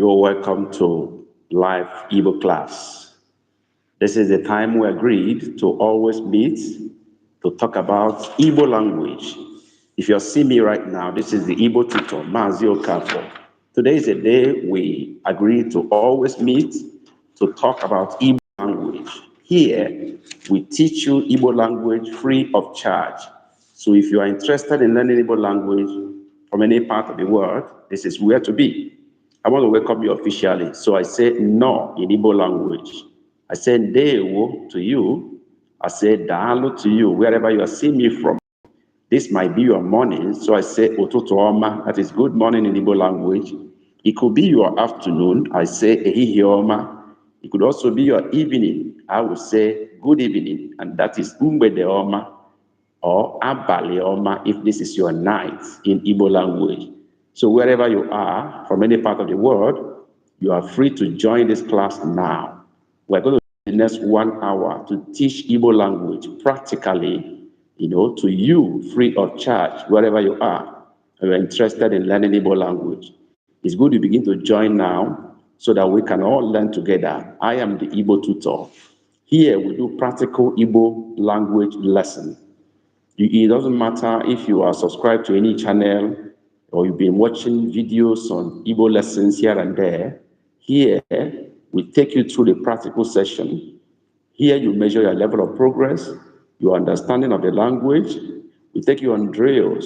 You're welcome to live Igbo class. This is the time we agreed to always meet to talk about Igbo language. If you're seeing me right now, this is the Igbo tutor, Mazi Okafor. Today is the day we agreed to always meet to talk about Igbo language. Here, we teach you Igbo language free of charge. So if you are interested in learning Igbo language from any part of the world, this is where to be. I want to welcome you officially. So I say no in Igbo language. I say ndewo to you. I say dalo to you, wherever you are seeing me from. This might be your morning, so I say otutu oma, that is good morning in Igbo language. It could be your afternoon, I say ehihie oma. It could also be your evening, I would say good evening, and that is mgbede oma or abali oma if this is your night in Igbo language. So wherever you are, from any part of the world, you are free to join this class now. We're going to the next 1 hour to teach Igbo language practically, to you free of charge, wherever you are. If you're interested in learning Igbo language, it's good you begin to join now so that we can all learn together. I am the Igbo tutor. Here we do practical Igbo language lesson. It doesn't matter if you are subscribed to any channel or you've been watching videos on Igbo lessons here and there. Here, we take you through the practical session. Here, you measure your level of progress, your understanding of the language. We take you on drills.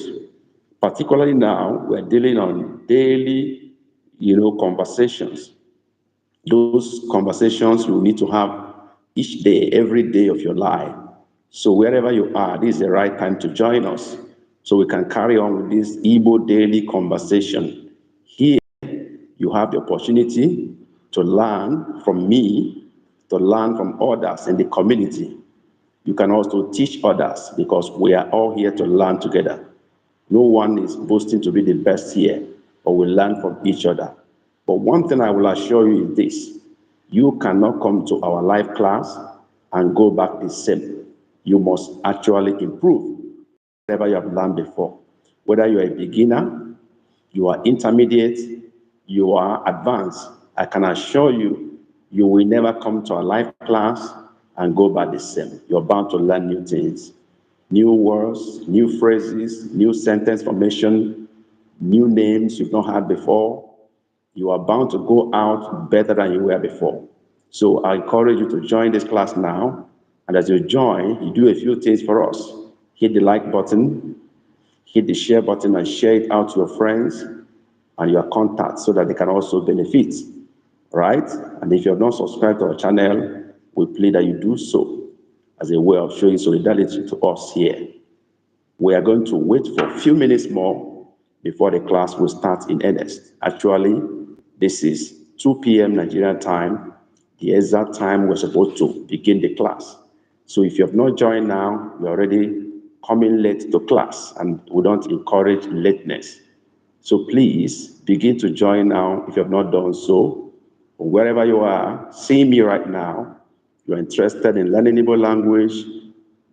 Particularly now, we're dealing on daily, conversations. Those conversations you need to have each day, every day of your life. So wherever you are, this is the right time to join us so we can carry on with this Igbo daily conversation. Here, you have the opportunity to learn from me, to learn from others in the community. You can also teach others because we are all here to learn together. No one is boasting to be the best here, but we learn from each other. But one thing I will assure you is this: you cannot come to our live class and go back the same. You must actually improve whatever you have learned before. Whether you are a beginner, you are intermediate, you are advanced, I can assure you, you will never come to a live class and go back the same. You're bound to learn new things, new words, new phrases, new sentence formation, new names you've not heard before. You are bound to go out better than you were before. So I encourage you to join this class now. And as you join, you do a few things for us. Hit the like button, hit the share button, and share it out to your friends and your contacts so that they can also benefit, right? And if you have not subscribed to our channel, we plead that you do so as a way of showing solidarity to us here. We are going to wait for a few minutes more before the class will start in earnest. Actually, this is 2 p.m. Nigerian time, the exact time we're supposed to begin the class. So if you have not joined now, you're already coming late to class, and we don't encourage lateness. So please begin to join now if you have not done so. Wherever you are, seeing me right now, you're interested in learning Igbo language,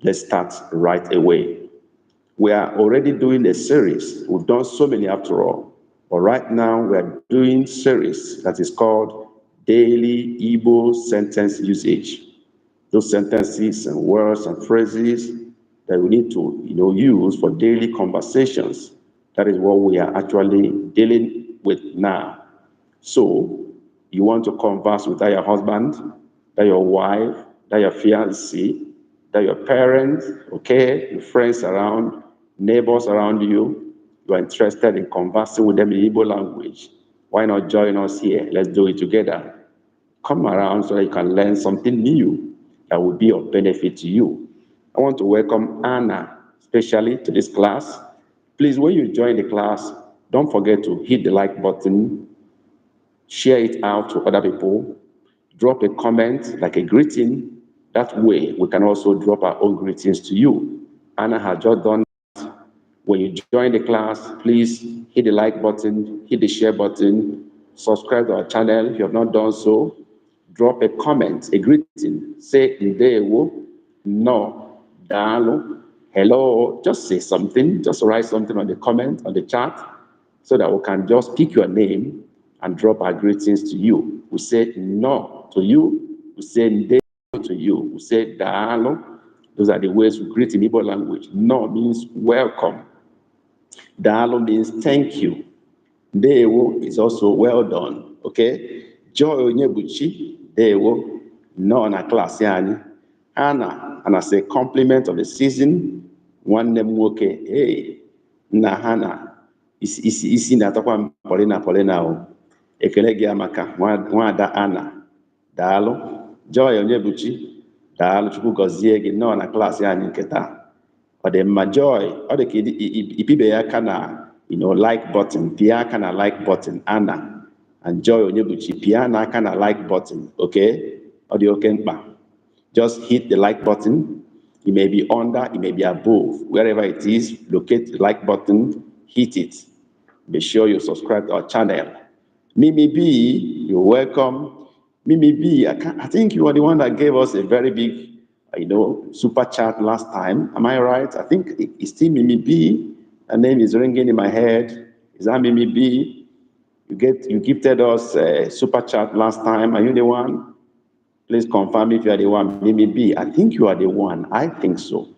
let's start right away. We are already doing a series. We've done so many after all. But right now, we are doing series that is called Daily Igbo Sentence Usage. Those sentences and words and phrases that we need to use for daily conversations. That is what we are actually dealing with now. So you want to converse with your husband, that your wife, that your fiancé, that your parents, okay, your friends around, neighbors around you, you are interested in conversing with them in Igbo language. Why not join us here? Let's do it together. Come around so that you can learn something new that will be of benefit to you. I want to welcome Anna, especially to this class. Please, when you join the class, don't forget to hit the like button, share it out to other people, drop a comment like a greeting. That way, we can also drop our own greetings to you. Anna has just done that. When you join the class, please hit the like button, hit the share button, subscribe to our channel if you have not done so. Drop a comment, a greeting, say ndewo, no, dalo, hello, just say something, just write something on the comment, on the chat, so that we can just pick your name and drop our greetings to you. We say no to you. We say nde to you. We say dalo. Those are the ways we greet in Igbo language. No means welcome. Dalo means thank you. Ndewo is also well done. Okay? Joy Onyebuchi, Ndewo, no na class yani. Hannah, and as a compliment of the season, nwanne m nwoke, hey, nna Hannah, isi na-atọkwa Paulina o. Ekele gị amaka, nwada Anna, daalụ. Joy Onyebuchi, daalụ, Chukwu gọzie gị, nọ na klaasị anyị nke taa. Ọ dị mma, Joy, ọ dị ka ipibe ya aka na like button, pịa aka na like button, Anna, and Joy Onyebuchi, pịa na aka na like button, okay? Ọ dị oke mkpa. Just hit the like button. It may be under, it may be above. Wherever it is, locate the like button, hit it. Be sure you subscribe to our channel. Mimi B, you're welcome. Mimi B, I think you are the one that gave us a very big, super chat last time. Am I right? I think it's still Mimi B. Her name is ringing in my head. Is that Mimi B? You gifted us a super chat last time. Are you the one? Please confirm if you are the one. Mimi B, I think you are the one. I think so.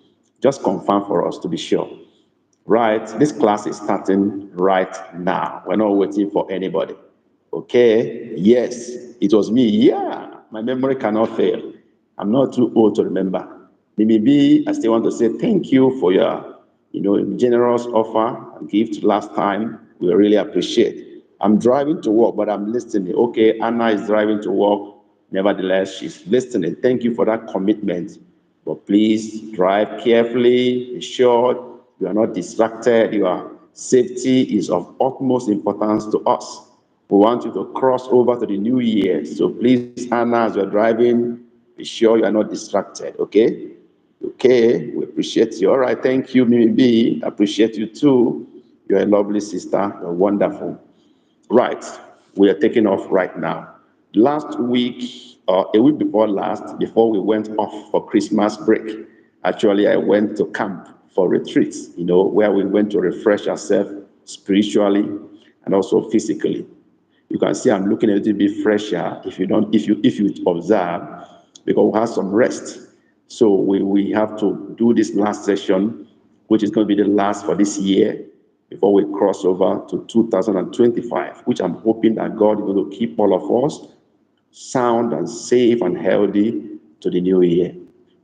Just confirm for us to be sure. Right, this class is starting right now. We're not waiting for anybody. Okay, yes, it was me. Yeah, my memory cannot fail. I'm not too old to remember. Mimi B, I still want to say thank you for your, generous offer and gift last time. We really appreciate. I'm driving to work, but I'm listening. Okay, Anna is driving to work. Nevertheless, she's listening. Thank you for that commitment. But please drive carefully, be sure you are not distracted. Your safety is of utmost importance to us. We want you to cross over to the new year. So please, Anna, as you're driving, be sure you are not distracted, okay? Okay, we appreciate you. All right, thank you, Mimi B. Appreciate you too. You're a lovely sister. You're wonderful. Right, we are taking off right now. Last week, or a week before last, before we went off for Christmas break, actually I went to camp for retreats, where we went to refresh ourselves spiritually and also physically. You can see I'm looking a little bit fresher if you observe, because we have some rest. So we have to do this last session, which is going to be the last for this year, before we cross over to 2025, which I'm hoping that God is going to keep all of us sound and safe and healthy to the new year,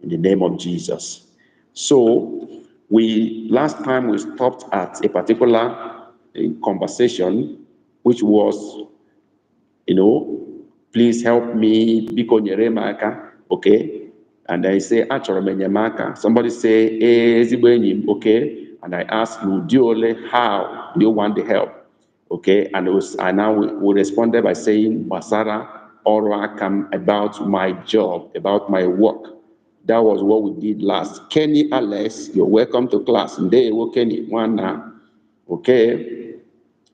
in the name of Jesus. So last time we stopped at a particular conversation, which was, please help me, biko nyere m aka, okay? And I say, achọrọ m enyemaka. Somebody say, ezigbo enyi m, okay? And I ask you, Diole, how do you want the help? Okay, and now we responded by saying, Basara, Orakam, about my job, about my work. That was what we did last. Kenny Alex, you're welcome to class. Kenny, one now. Okay,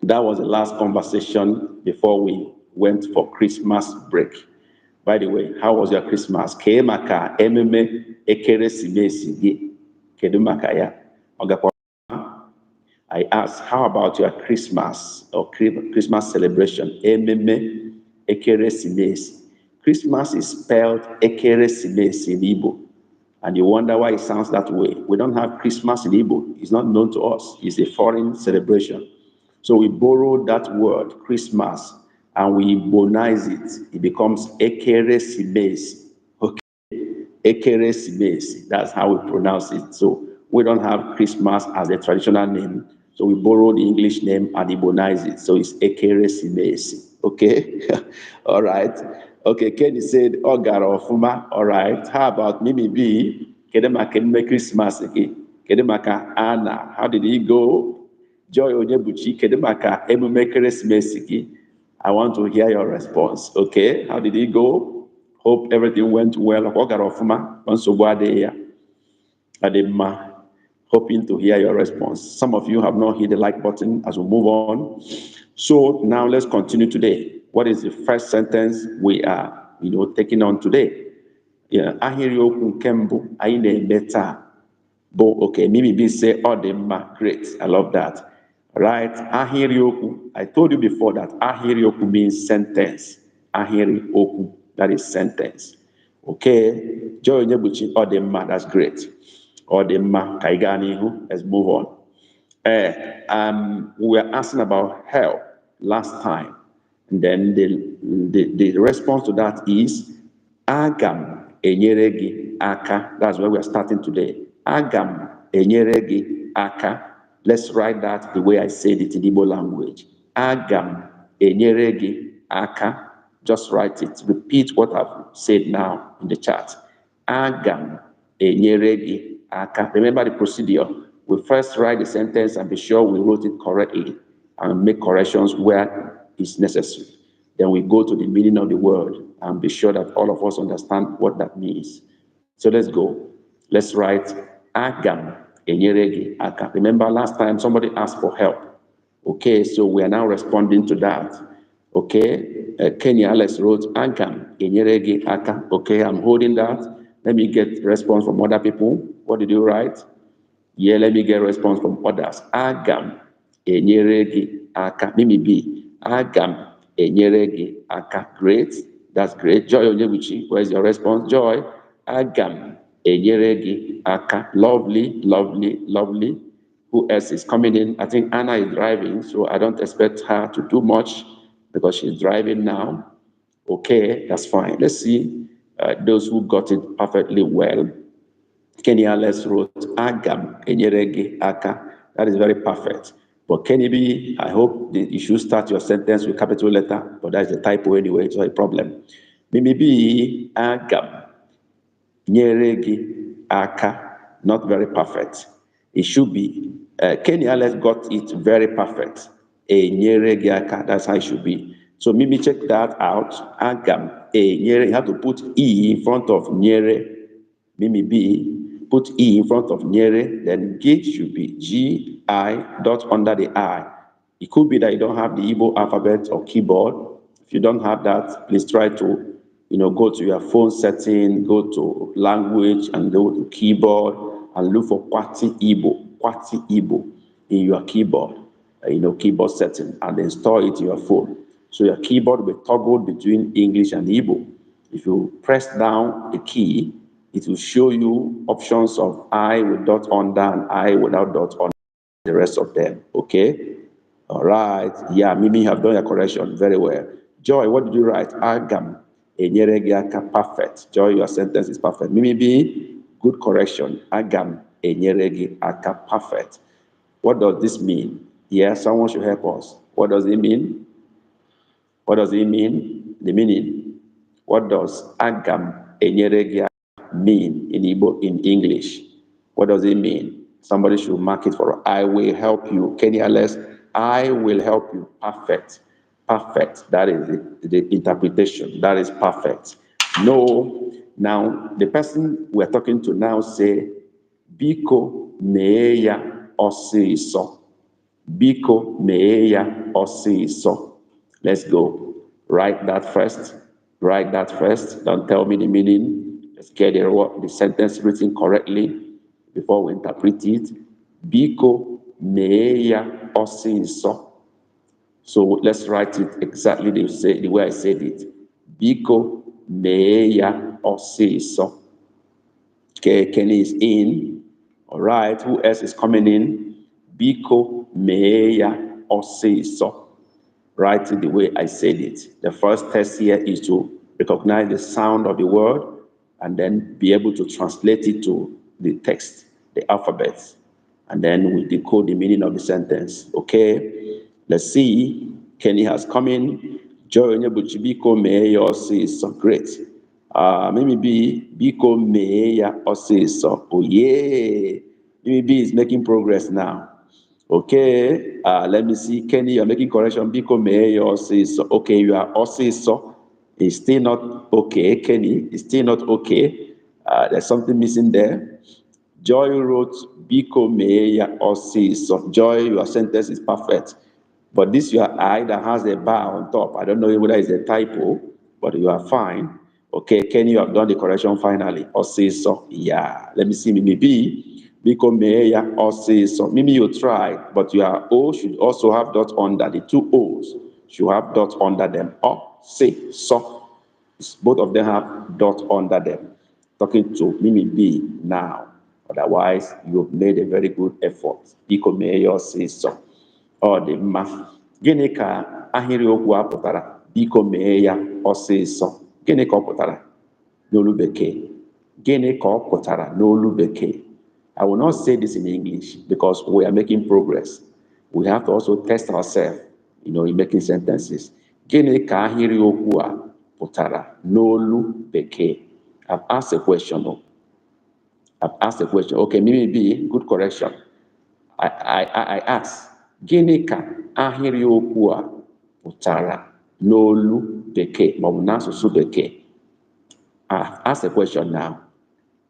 that was the last conversation before we went for Christmas break. By the way, how was your Christmas? Kemaka, ememe, ekeresimesi, kedumaka ya. I asked, how about your Christmas or Christmas celebration? Ememe ekeresimesi. Christmas is spelled ekeresimesi in Igbo. And you wonder why it sounds that way. We don't have Christmas in Igbo. It's not known to us. It's a foreign celebration. So we borrowed that word, Christmas, and we Igbonize it. It becomes ekeresimesi. Okay, ekeresimesi. That's how we pronounce it. So we don't have Christmas as a traditional name. So we borrowed the English name and Igbonize it. So it's ekeresimesi. Okay? All right. Okay, Kenny said, Ogara Ofuma. All right. How about Mimi B? Kedemaka Christmas again. Kedemaka Anna. How did he go? Joy Onyebuchi. Kedemaka Emume Christmas again. I want to hear your response. Okay? How did he go? Hope everything went well. Ogara Ofuma. Adema. Hoping to hear your response. Some of you have not hit the like button as we move on. So now let's continue today. What is the first sentence we are, taking on today? Yeah, ahiriokwu nke mbụ anyị na-eme taa bụ, okay, Mimi B say, "Ọ dị mma," great, I love that. Right? Ahirioku. I told you before that ahirioku means sentence. Ahirioku, that is sentence. Okay? Joy Nyebuchi, Odemma, that's great. Odemma, Kaigani, let's move on. We were asking about help last time. And then the response to that is Agam enyere aka. That's where we are starting today. Agam enyere aka. Let's write that the way I said it in Igbo language. Agam enyere aka. Just write it. Repeat what I've said now in the chat. Agam enyere aka. Remember the procedure. We first write the sentence and be sure we wrote it correctly and make corrections where it's necessary. Then we go to the meaning of the word and be sure that all of us understand what that means. So let's go. Let's write Agam enyere aka. Remember last time somebody asked for help. Okay, so we are now responding to that. Okay, Kenya Alex wrote Agam enyere aka. Okay, I'm holding that. Let me get response from other people. What did you write? Yeah, let me get response from others. Agam enyere aka. Mimi B. Agam enyere aka. Great. That's great. Joy Onyebuchi, where's your response? Joy. Agam enyere aka. Lovely, lovely, lovely. Who else is coming in? I think Anna is driving, so I don't expect her to do much because she's driving now. Okay, that's fine. Let's see those who got it perfectly well. Kenny Alex wrote Agam enyere aka. That is very perfect. But Kenny B, I hope that you should start your sentence with capital letter, but that's a typo anyway, it's not a problem. Mimi B, Agam nyere aka, not very perfect. It should be. Kenny Alex got it very perfect. Nyere aka, that's how it should be. So Mimi, check that out. Agam, nyere, you have to put E in front of nyere. Mimi B, put E in front of nyere, then gate should be G-I dot under the I. It could be that you don't have the Igbo alphabet or keyboard. If you don't have that, please try to, go to your phone setting, go to language and go to keyboard and look for Kwati Igbo in your keyboard, keyboard setting and install it in your phone. So your keyboard will toggle between English and Igbo. If you press down the key, it will show you options of I with dot under and I without dot under, the rest of them, okay? All right, yeah, Mimi have done your correction very well. Joy, what did you write? Agam, enyere aka, perfect. Joy, your sentence is perfect. Mimi B, good correction. Agam, enyere aka, perfect. What does this mean? Yeah, someone should help us. What does it mean? What does it mean? The meaning. What does agam enyere mean in Igbo, in English? What does it mean? Somebody should mark it for I will help you. Kenny Alex, I will help you. Perfect. Perfect. That is the interpretation. That is perfect. No. Now, the person we're talking to now say, Biko meya osiso. Biko meya osiso. Let's go. Write that first. Write that first. Don't tell me the meaning. Let's get the sentence written correctly before we interpret it. Biko meya osiso. So let's write it exactly the way I said it. Biko meya osiso. Okay, Kenny is in. All right, who else is coming in? Biko meya osiso. Write it the way I said it. The first test here is to recognize the sound of the word and then be able to translate it to the text, the alphabets, and then we decode the meaning of the sentence. Okay, let's see. Kenny has come in. Joy Onyebuchi, Biko mee osiso. Great. Maybe Biko mee osiso. Oh yeah. Maybe B is making progress now. Okay, let me see. Kenny, you're making correction. Biko mee osiso. Okay, you are osiso. It's still not okay. Kenny, it's still not okay. There's something missing there. Joy wrote, Biko meya osiso. Joy, your sentence is perfect. But this your I that has a bar on top. I don't know whether it's a typo, but you are fine. Okay, Kenny, you have done the correction finally. Osiso. Yeah. Let me see. Mimi B. Biko meya osiso. Mimi, you try, but your O should also have dot under. The two O's should have dot under them. Osiso. Both of them have dot under them. Talking to Mimi B now. Otherwise, you've made a very good effort. Biko meya osiso. Ọ dị mma. Gịnị ka ahịrịokwu a pụtara? Biko mee ya ọsịsọ. Gịnị ka ọ pụtara n'olu bekee? Gịnị ka ọ pụtara n'olu bekee? I will not say this in English because we are making progress. We have to also test ourselves, in making sentences. Gịnị ka ahịrịokwu a pụtara n'olu bekee? I've asked a question. Okay, maybe good correction. I ask, gịnị ka ahịrịokwu a pụtara n'olu bekee maọbụ n'asụsụ bekee? I've asked a question now.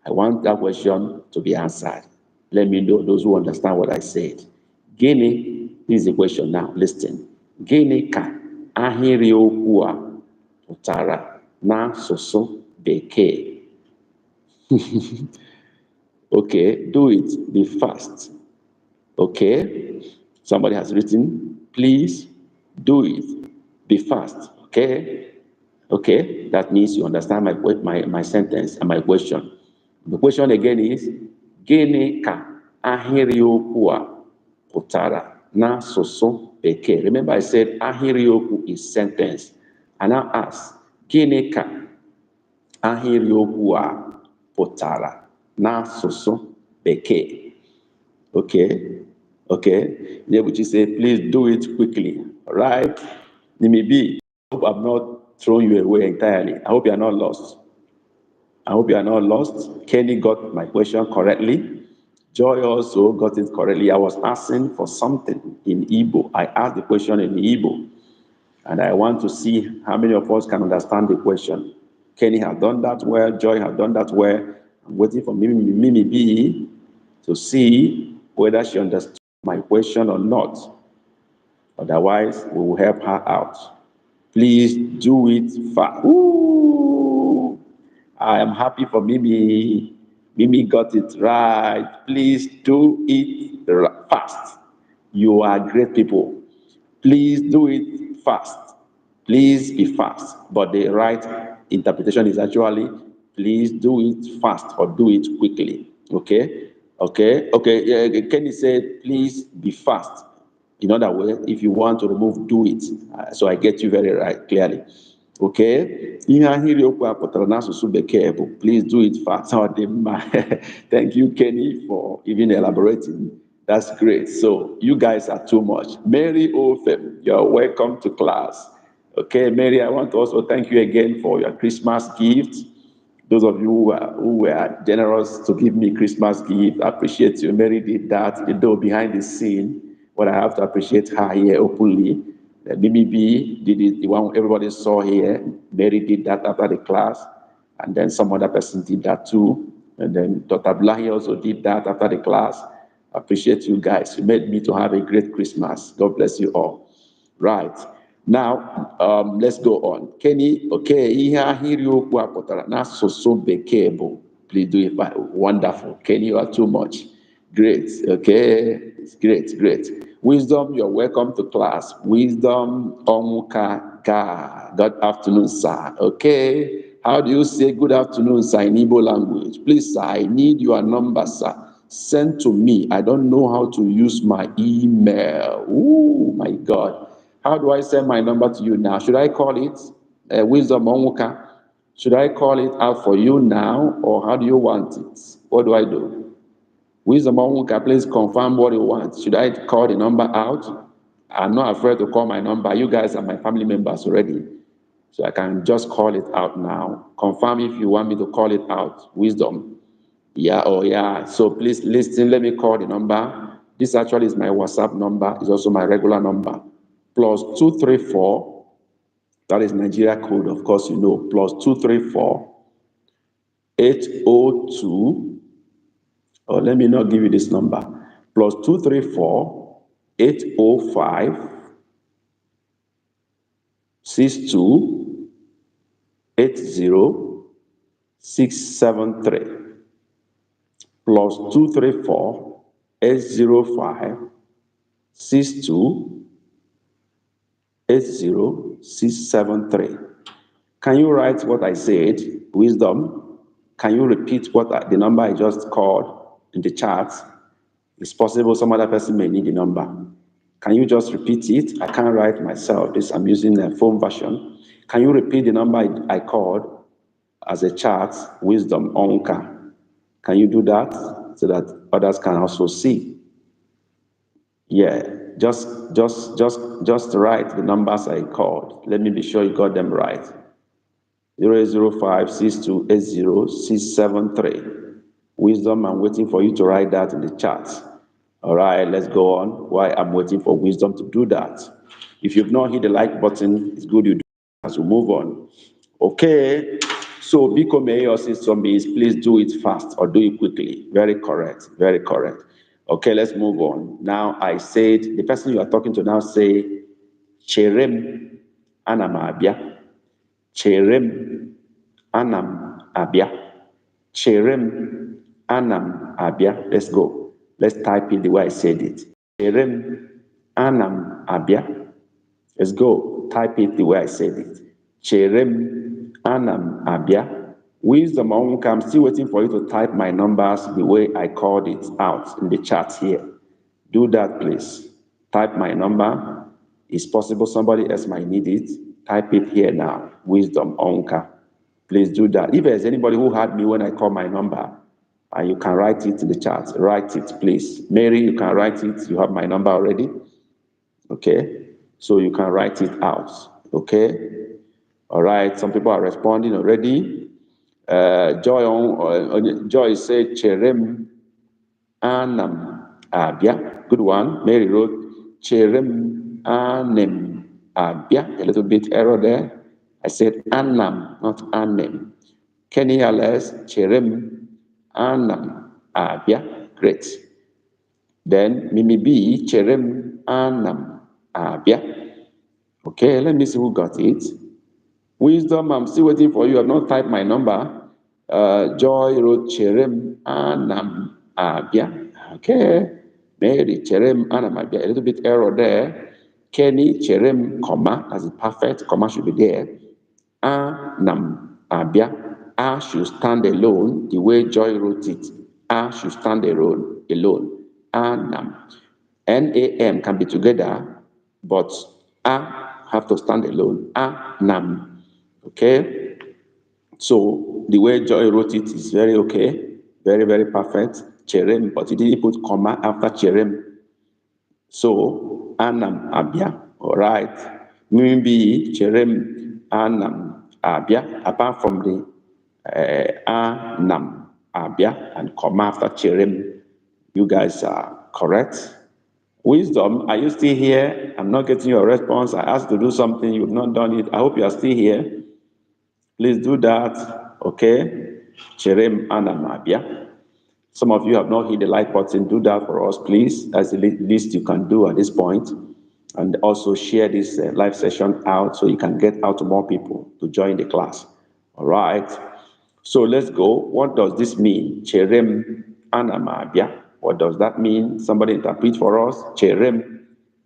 I want that question to be answered. Let me know those who understand what I said. Gịnị, this is the question now, listen. Gịnị ka ahịrịokwu a pụtara n'asụsụ bekee? Okay, do it, be fast. Okay, somebody has written, please do it, be fast. Okay, that means you understand my sentence and my question. The question again is, gịnị ka ahịrịokwu a pụtara n'asụsụ bekee? Remember I said ahịrịokwu is sentence. And I ask, gịnị ka ahịrịokwu a pụtara n'asụsụ bekee? Okay. Yeah, which is say, please do it quickly. All right? Maybe. I hope I've not thrown you away entirely. I hope you are not lost. Kenny got my question correctly. Joy also got it correctly. I was asking for something in Igbo. I asked the question in Igbo. And I want to see how many of us can understand the question. Kenny has done that well. Joy has done that well. I'm waiting for Mimi B to see whether she understood my question or not. Otherwise, we will help her out. Please do it fast. Ooh, I am happy for Mimi. Mimi got it right. Please do it fast. You are great people. Please do it fast. Please be fast. But the right interpretation is actually, please do it fast or do it quickly. Okay. Yeah, Kenny said, please be fast. In other words, if you want to remove, do it. So I get you very right, clearly. Okay? Please do it fast. Thank you, Kenny, for even elaborating. That's great. So you guys are too much. Mary Ofem, you're welcome to class. Okay, Mary, I want to also thank you again for your Christmas gift. Those of you who were generous to give me Christmas gift, I appreciate you. Mary did that, though behind the scene. But I have to appreciate her here openly. Mimi B did it, the one everybody saw here. Mary did that after the class. And then some other person did that too. And then Dr. Blahi also did that after the class. I appreciate you guys. You made me to have a great Christmas. God bless you all. Right. Now, let's go on. Kenny, okay, ihe ahịrịokwu a pụtara n'asụsụ bekee bụ, please do it. Wonderful. Kenny, you are too much. Great. Okay. Great. Wisdom, you're welcome to class. Wisdom, Omuka Ga. Good afternoon, sir. Okay. How do you say good afternoon, sir, in Igbo language? Please, sir, I need your number, sir. Send to me. I don't know how to use my email. Oh, my God. How do I send my number to you now? Should I call it Wisdom Omuka? Should I call it out for you now, or how do you want it? What do I do? Wisdom Omuka, please confirm what you want. Should I call the number out? I'm not afraid to call my number. You guys are my family members already. So I can just call it out now. Confirm if you want me to call it out. Wisdom. Yeah. So please listen. Let me call the number. This actually is my WhatsApp number. It's also my regular number. +234. That is Nigeria code, of course, you know. +234 802. Oh, let me not give you this number. +234 805 62 80 673. plus 234 805 62 80673. Can you write what I said? Wisdom. Can you repeat the number I just called in the chat? It's possible some other person may need the number. Can you just repeat it? I can't write myself. I'm using a phone version. Can you repeat the number I called as a chat? Wisdom Onka. Can you do that so that others can also see? Yeah, just write the numbers I called. Let me be sure you got them right. 08056280673. Wisdom, I'm waiting for you to write that in the chat. All right, let's go on. Why I'm waiting for Wisdom to do that. If you've not hit the like button, it's good you do as we move on. Okay, so Biko Mayor says zombies, please do it fast or do it quickly. Very correct, very correct. Okay, let's move on. Now I said, the person you are talking to now say, Cherem Anamabia. Cherem Anam Abia. Cherem Anam Abia. Let's go. Let's type it the way I said it. Cherem Anam Abia. Let's go. Type it the way I said it. Cherem Anam Abia. Wisdom Onka, I'm still waiting for you to type my numbers the way I called it out in the chat here. Do that, please. Type my number. It's possible somebody else might need it. Type it here now. Wisdom Onka. Please do that. If there's anybody who had me when I call my number, and you can write it in the chat, write it, please. Mary, you can write it. You have my number already. Okay? So you can write it out. Okay? All right. Some people are responding already. Joy said, Cherem Anam Abia. Good one. Mary wrote, Cherem Anem Abia. A little bit error there. I said Anam, not Anem. Kenny Alice, Cherem Anam Abia. Great. Then Mimi B, Cherem Anam Abia. Okay, let me see who got it. Wisdom, I'm still waiting for you. I've not typed my number. Joy wrote Cherem Anam Abia. Okay. Mary Cherem Anam Abia. A little bit error there. Kenny Cherem, comma, as a perfect, comma should be there. Anam Abia. A should stand alone, the way Joy wrote it. A should stand alone. Anam. N-A-M can be together, but A have to stand alone. Anam. Okay? So the way Joy wrote it is very okay. Very, very perfect. Cherem, but he didn't put comma after Cherem. So, Anam Abia. All right. Maybe Cherem Anam Abia, apart from the Anam Abia and comma after Cherem, you guys are correct. Wisdom, are you still here? I'm not getting your response. I asked to do something, you've not done it. I hope you are still here. Please do that, okay? Cherem Anam Abia. Some of you have not hit the like button. Do that for us, please. That's the least you can do at this point. And also share this live session out so you can get out to more people to join the class. All right. So let's go. What does this mean? Cherem Anam Abia. What does that mean? Somebody interpret for us. Cherem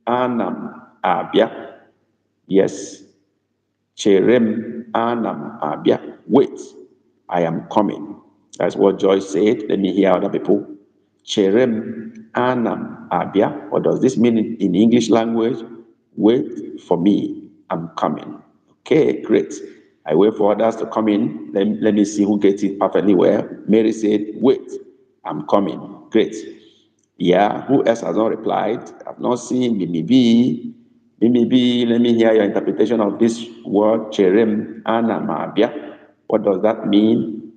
Anam Abia. Yes. Cherem Anam Abia. Wait, I am coming. That's what Joyce said. Let me hear other people. Cherem Anam Abia. What does this mean in English language? Wait for me. I'm coming. Okay, great. I wait for others to come in. Let me see who gets it perfectly well. Mary said, wait, I'm coming. Great. Yeah, who else has not replied? I've not seen Mimi B. Mimi B, let me hear your interpretation of this word, Cherem Anam Abia. What does that mean?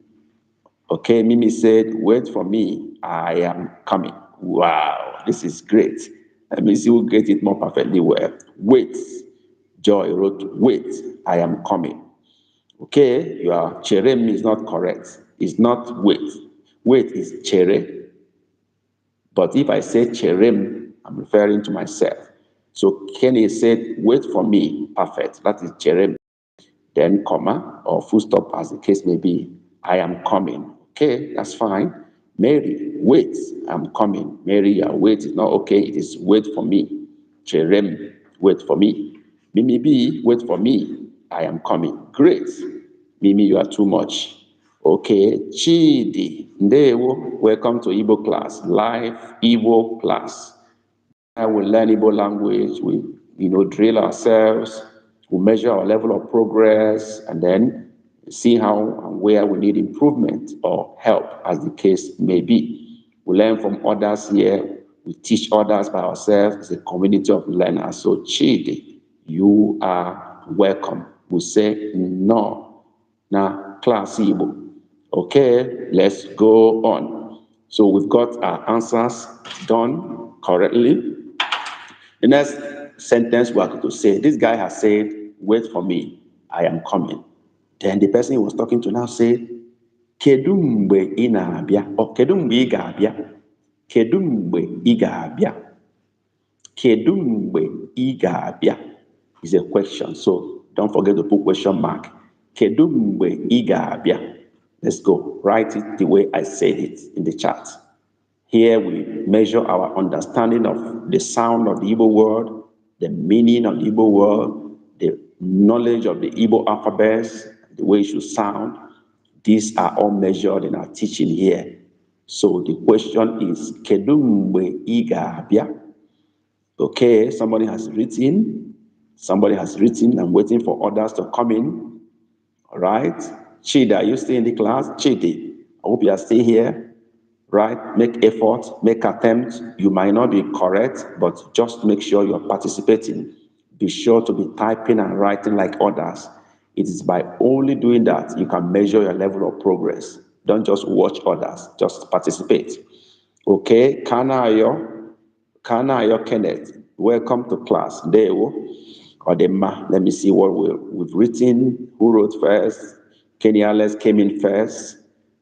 Okay, Mimi said, wait for me, I am coming. Wow, this is great. Let me see who gets it more perfectly well. Wait. Joy wrote, wait, I am coming. Okay, your cherem is not correct. It's not wait. Wait is chere. But if I say cherem, I'm referring to myself. So Kenny said, wait for me. Perfect. That is cherem. Then comma or full stop as the case may be. I am coming. Okay, that's fine. Mary, wait, I'm coming. Mary, wait, it's not okay. It is wait for me. Cherem, wait for me. Mimi B, wait for me. I am coming. Great. Mimi, you are too much. Okay. Chidi, Ndewo, welcome to Igbo class. Live Igbo class. I will learn Igbo language. We, drill ourselves. We measure our level of progress and then see how and where we need improvement or help, as the case may be. We learn from others here. We teach others by ourselves. It's a community of learners. So, Chidi, you are welcome. We say no. Now, class Igbo. Okay, let's go on. So we've got our answers done correctly. The next sentence we are going to say, this guy has said, wait for me, I am coming. Then the person he was talking to now said, kedu mgbe ị na-abịa? Or kedu mgbe ị ga-abịa? Kedu mgbe ị ga-abịa? Kedu mgbe ị ga-abịa is a question. So don't forget to put question mark. Kedu mgbe ị ga-abịa? Let's go. Write it the way I said it in the chat. Here we measure our understanding of the sound of the Igbo word, the meaning of the Igbo word, the knowledge of the Igbo alphabets, the way it should sound. These are all measured in our teaching here. So the question is, kedu mgbe ị ga-abịa? Okay, somebody has written. I'm waiting for others to come in. All right. Chidi, are you still in the class? Chidi, I hope you are still here. Right? Make effort, make attempt. You might not be correct, but just make sure you're participating. Be sure to be typing and writing like others. It is by only doing that you can measure your level of progress. Don't just watch others, just participate. Okay, Kanayo Kenneth, welcome to class. Dewo Odema, let me see what we've written. Who wrote first? Kenny Alex came in first.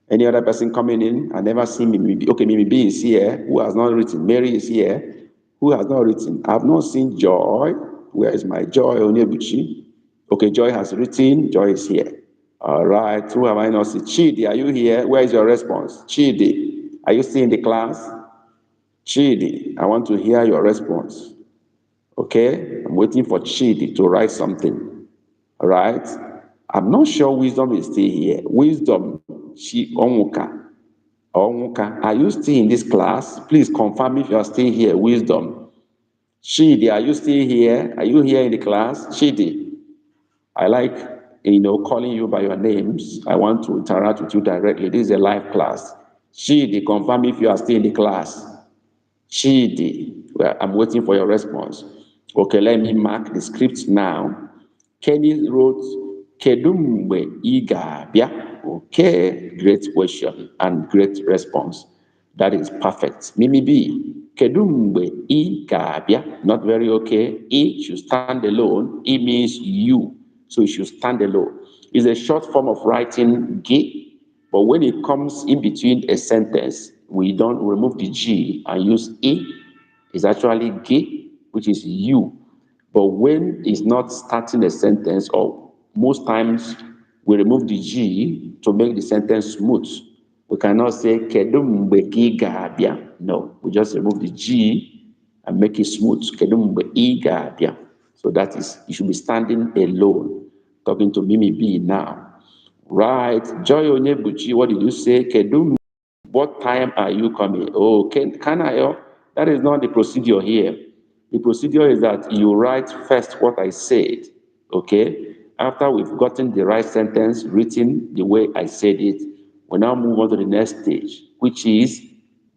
Any other person coming in? I never seen Mimi B. Okay, Mimi B is here. Who has not written? Mary is here. Who has not written? I have not seen Joy. Where is my Joy? Onyebuchi. Okay, Joy has written. Joy is here. All right. Who have I not seen? Chidi, are you here? Where is your response? Chidi, are you still in the class? Chidi, I want to hear your response. Okay, I'm waiting for Chidi to write something. All right. I'm not sure Wisdom is still here. Wisdom, Onwuka, are you still in this class? Please confirm if you are still here. Wisdom. Chidi, are you still here? Are you here in the class? Chidi, I like, calling you by your names. I want to interact with you directly. This is a live class. Chidi, confirm if you are still in the class. Chidi, well, I'm waiting for your response. Okay, let me mark the script now. Kenny wrote, kedu mgbe ị ga-abịa? Okay, great question and great response. That is perfect. Mimi B, kedu mgbe ị ga-abịa? Not very okay. I should stand alone. I means you. So it should stand alone. It's a short form of writing G, but when it comes in between a sentence, we don't remove the G and use I. It's actually G, which is you. But when it's not starting a sentence, or most times we remove the G to make the sentence smooth. We cannot say, kedu mgbe ị ga-abịa. No, we just remove the G and make it smooth. Kedu mgbe ị ga-abịa. So that is, you should be standing alone. Talking to Mimi B now. Right. Joy Onyebuchi, what did you say? Kedu, what time are you coming? Oh, Kanayo, that is not the procedure here. The procedure is that you write first what I said, okay? After we've gotten the right sentence written the way I said it, we now move on to the next stage, which is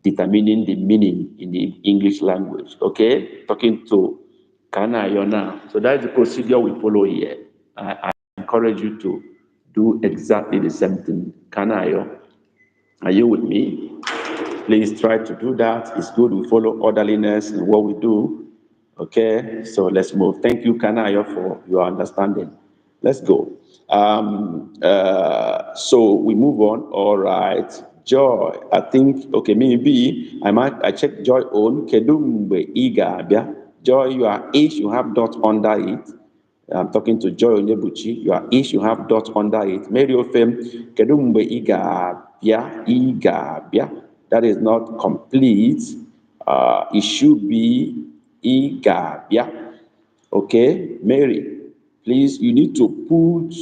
determining the meaning in the English language, okay? Talking to Kanayo now. So that's the procedure we follow here. I encourage you to do exactly the same thing. Kanayo, are you with me? Please try to do that. It's good we follow orderliness in what we do. Okay, so let's move. Thank you, Kanayo, for your understanding. Let's go. So we move on. All right. Joy, I think, okay, maybe I check Joy on. Kedumbe Iga Abia. Joy, you are H, you have dot under it. I'm talking to Joy Onyebuchi. You are H, you have dot under it. Mary Ofem, Kedumbe Iga Abia, Iga Abia. That is not complete. It should be igabia. Okay, Mary, please, you need to put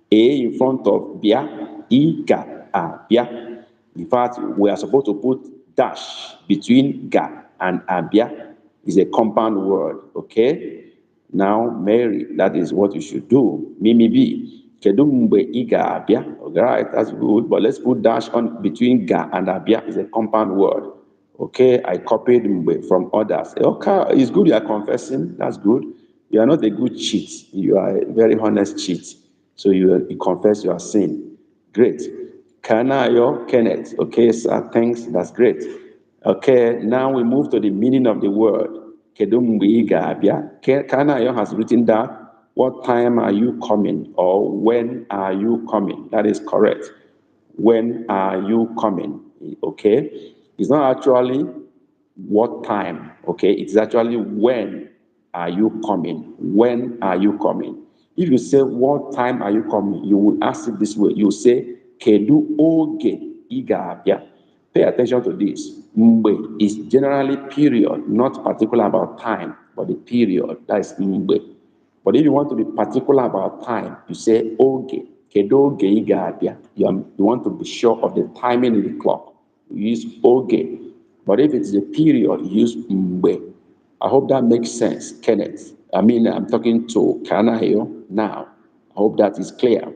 a in front of bia, bia. In fact, we are supposed to put dash between ga and abia. It's a compound word, okay? Now, Mary, that is what you should do. Mimi B. Kedu mgbe ị ga-abịa? All right, that's good. But let's put dash on between ga and abia. It's a compound word. Okay, I copied mgbe from others. Okay, it's good you are confessing. That's good. You are not a good cheat. You are a very honest cheat. So you confess your sin. Great. Kanayo Kenneth. Okay, sir. Thanks. That's great. Okay, now we move to the meaning of the word. Kanayo has written that. What time are you coming? Or when are you coming? That is correct. When are you coming? Okay. It's not actually what time, okay? It's actually when are you coming? When are you coming? If you say what time are you coming, you will ask it this way. You say kedu oge ị ga-abịa. Pay attention to this. Mgbe is generally period, not particular about time, but the period. That is mgbe. But if you want to be particular about time, you say oge. Kedu oge ị ga-abịa. You want to be sure of the timing in the clock. You use oge. But if it's a period, use mgbe. I hope that makes sense, Kenneth. I'm talking to Kanayo now. I hope that is clear.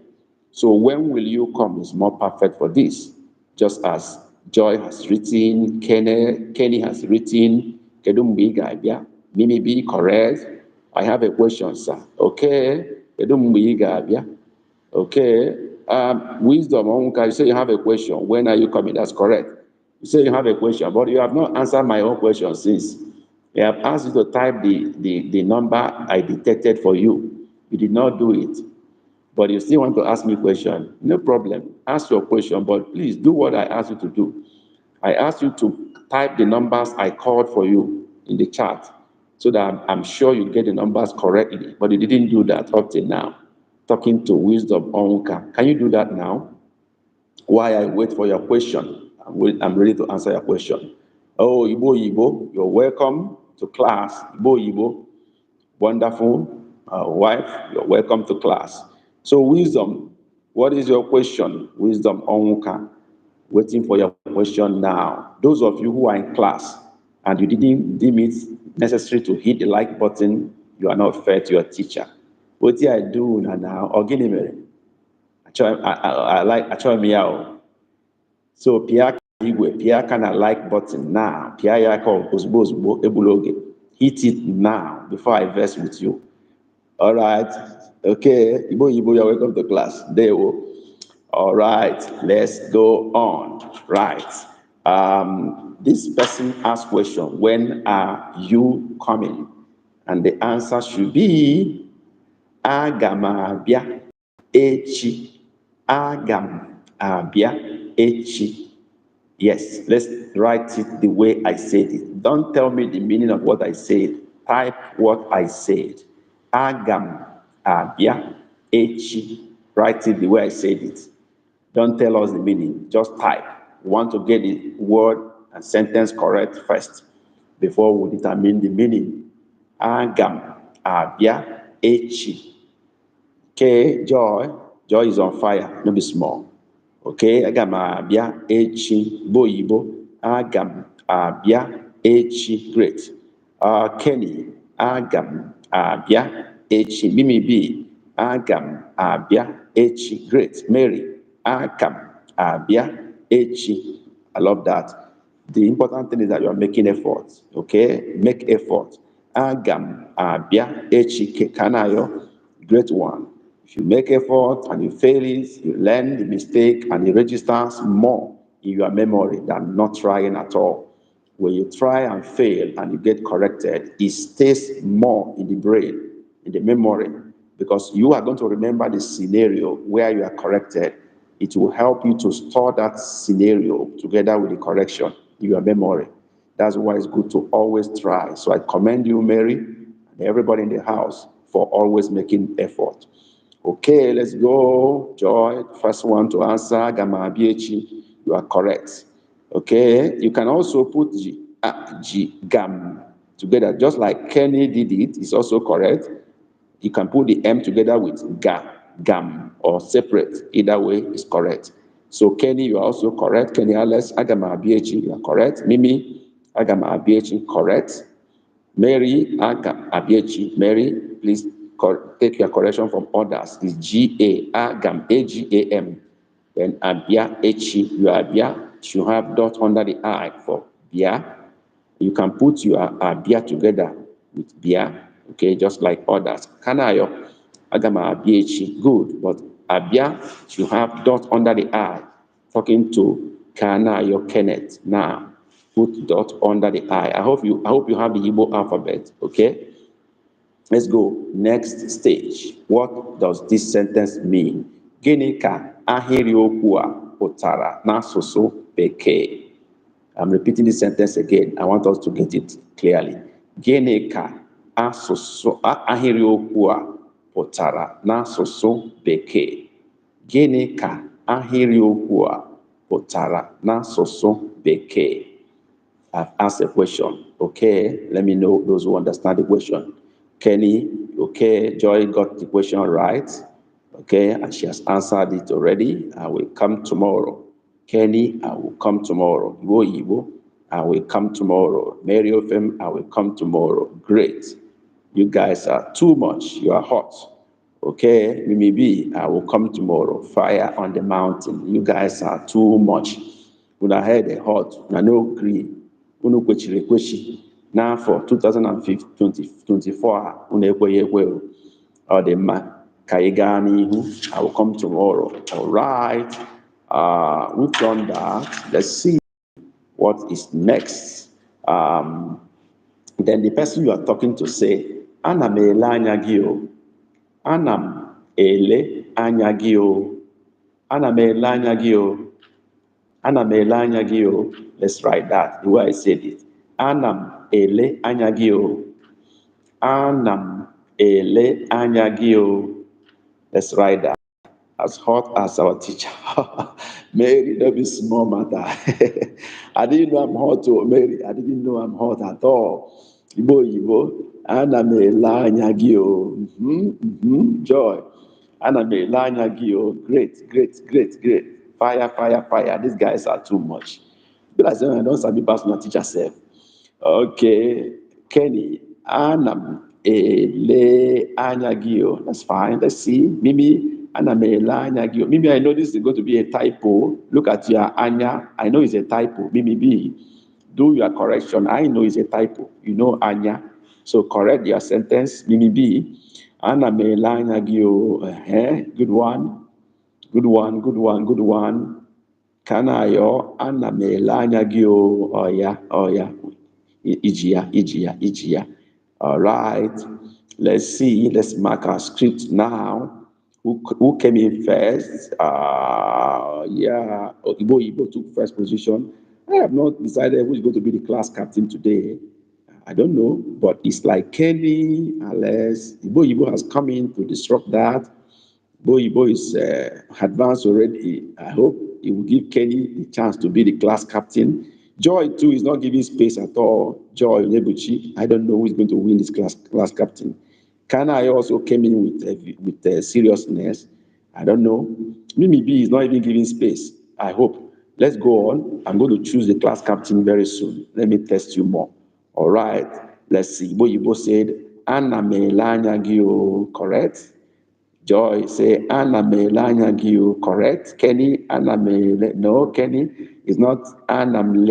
So when will you come is more perfect for this. Just as Joy has written, Kenny has written, Kedu mgbe ị ga-abịa? Mimi be correct. I have a question, sir. Okay. Kedu mgbe ị ga-abịa? Okay. Wisdom, you say you have a question. When are you coming? That's correct. You say you have a question, but you have not answered my own question since. I have asked you to type the number I detected for you. You did not do it. But you still want to ask me a question. No problem. Ask your question, but please do what I asked you to do. I asked you to type the numbers I called for you in the chat so that I'm sure you get the numbers correctly. But you didn't do that up till now. Talking to Wisdom Onka. Can you do that now? While I wait for your question, I'm ready to answer your question. Oh, Igbo, you're welcome to class. Igbo, wonderful wife, you're welcome to class. So, Wisdom, what is your question? Wisdom Onka, waiting for your question now. Those of you who are in class and you didn't deem it necessary to hit the like button, you are not fair to your teacher. What do I do now? Or I like achọ m ya o. So pịa igwe, pịa aka na like button now. Pịa ya aka ozugbo ozugbo egbula oge. Hit it now before I verse with you. All right. Okay. Igbo, you're welcome to class. There we go. All right. Let's go on. Right. This person asked question, when are you coming? And the answer should be aga m abịa echi. Aga m abịa echi. Yes, let's write it the way I said it. Don't tell me the meaning of what I said. Type what I said. Aga m abịa echi. Write it the way I said it. Don't tell us the meaning. Just type. We want to get the word and sentence correct first before we determine the meaning. Aga m abịa echi. Okay, Joy. Joy is on fire. No be small. Okay, aga m abịa echi. Boyibo. Aga m abịa echi. Great. Kenny. Aga m abịa echi. Mimi B. Aga m abịa echi. Great. Mary. Aga m abịa echi. I love that. The important thing is that you are making effort. Okay, make effort. Aga m abịa echi. Kanayo. Great one. If you make effort and you fail it, you learn the mistake and it registers more in your memory than not trying at all. When you try and fail and you get corrected, it stays more in the brain, in the memory, because you are going to remember the scenario where you are corrected. It will help you to store that scenario together with the correction in your memory. That's why it's good to always try. So I commend you, Mary, and everybody in the house for always making effort. Okay, let's go. Joy, first one to answer, Gama Abiechi. You are correct. Okay, you can also put gam together, just like Kenny did it. It's also correct. You can put the M together with gam, or separate. Either way is correct. So Kenny, you are also correct. Kenny Alex, Agama Abiechi, you are correct. Mimi, Agama Abiechi, correct. Mary, Abiechi, Mary, please take your correction from others. It's Agam, Agam. Then Abia, Echi, you are Abia. You have dot under the I for Bia. You can put your Abia together with Bia, okay, just like others. Kanayo, Agama Abiechi, good, but Abia, you have dot under the I, talking to Kanayo Kenneth. Now, put dot under the I. I hope you have the Igbo alphabet, okay? Let's go. Next stage. What does this sentence mean? Gịnị ka ahịrịokwu a pụtara n'asụsụ Bekee? I'm repeating this sentence again. I want us to get it clearly. Gịnị ka ahịrịokwu a pụtara n'asụsụ Bekee? Gịnị ka ahịrịokwu a pụtara n'asụsụ Bekee? I've asked a question. Okay, let me know those who understand the question. Kenny, okay, Joy got the question right. Okay, and she has answered it already. I will come tomorrow. Kenny, I will come tomorrow. Iwo, I will come tomorrow. Mary of him, I will come tomorrow. Great. You guys are too much. You are hot. Okay, Mimi B, I will come tomorrow. Fire on the mountain. You guys are too much. When I heard a hot, I no agree. Unu kwechiri ekwechi n'afọ 2024 unu ekweghị ekwe. Ọ dị mma ka ị gaa n'ihu. I will come tomorrow. All right. We've done that. Let's see what is next. Then the person you are talking to say, Ana m ele anya gị o. Ana m ele anya gị o. Ana m ele anya gị o. Ana m ele anya gị o. Let's write that the way I said it. Ana m ele anya gị o. Ana m ele anya gị o. Let's write that. As hot as our teacher. Mary, don't be small matter. I didn't know I'm hot, oh, Mary. I didn't know I'm hot at all. Igbo. Ana m ele anya gị o. Joy. Ana m ele anya gị o. Great. Fire. These guys are too much. But I said, I don't sabi personal teacher self. Okay. Kenny. Ana m ele anya gị o. That's fine. Let's see. Mimi. Ana m ele anya gị o. Mimi, I know this is going to be a typo. Look at your anya. I know it's a typo. Mimi B. Do your correction. I know it's a typo. You know anya. So correct your sentence. Mimi B. Ana m ele anya gị o. Good one. Kanayo, ana m ele anya gị o. Oh yeah. Iji ya. All right. Let's see. Let's mark our script now. Who came in first? Igbo took first position. I have not decided who's going to be the class captain today. I don't know, but it's like Kenny, Alex. Igbo has come in to disrupt that. Igbo is advanced already. I hope he will give Kenny the chance to be the class captain. Joy, too, is not giving space at all. Joy, Lebuchi, I don't know who is going to win this class captain. Kana also came in with seriousness. I don't know. Mimi B is not even giving space. I hope. Let's go on. I'm going to choose the class captain very soon. Let me test you more. All right. Let's see. Igbo said, Ana m ele anya gị o. Correct? Joy say, Ana m ele anya gị o. Correct? Kenny, Ana m ele. No, Kenny is not Ana m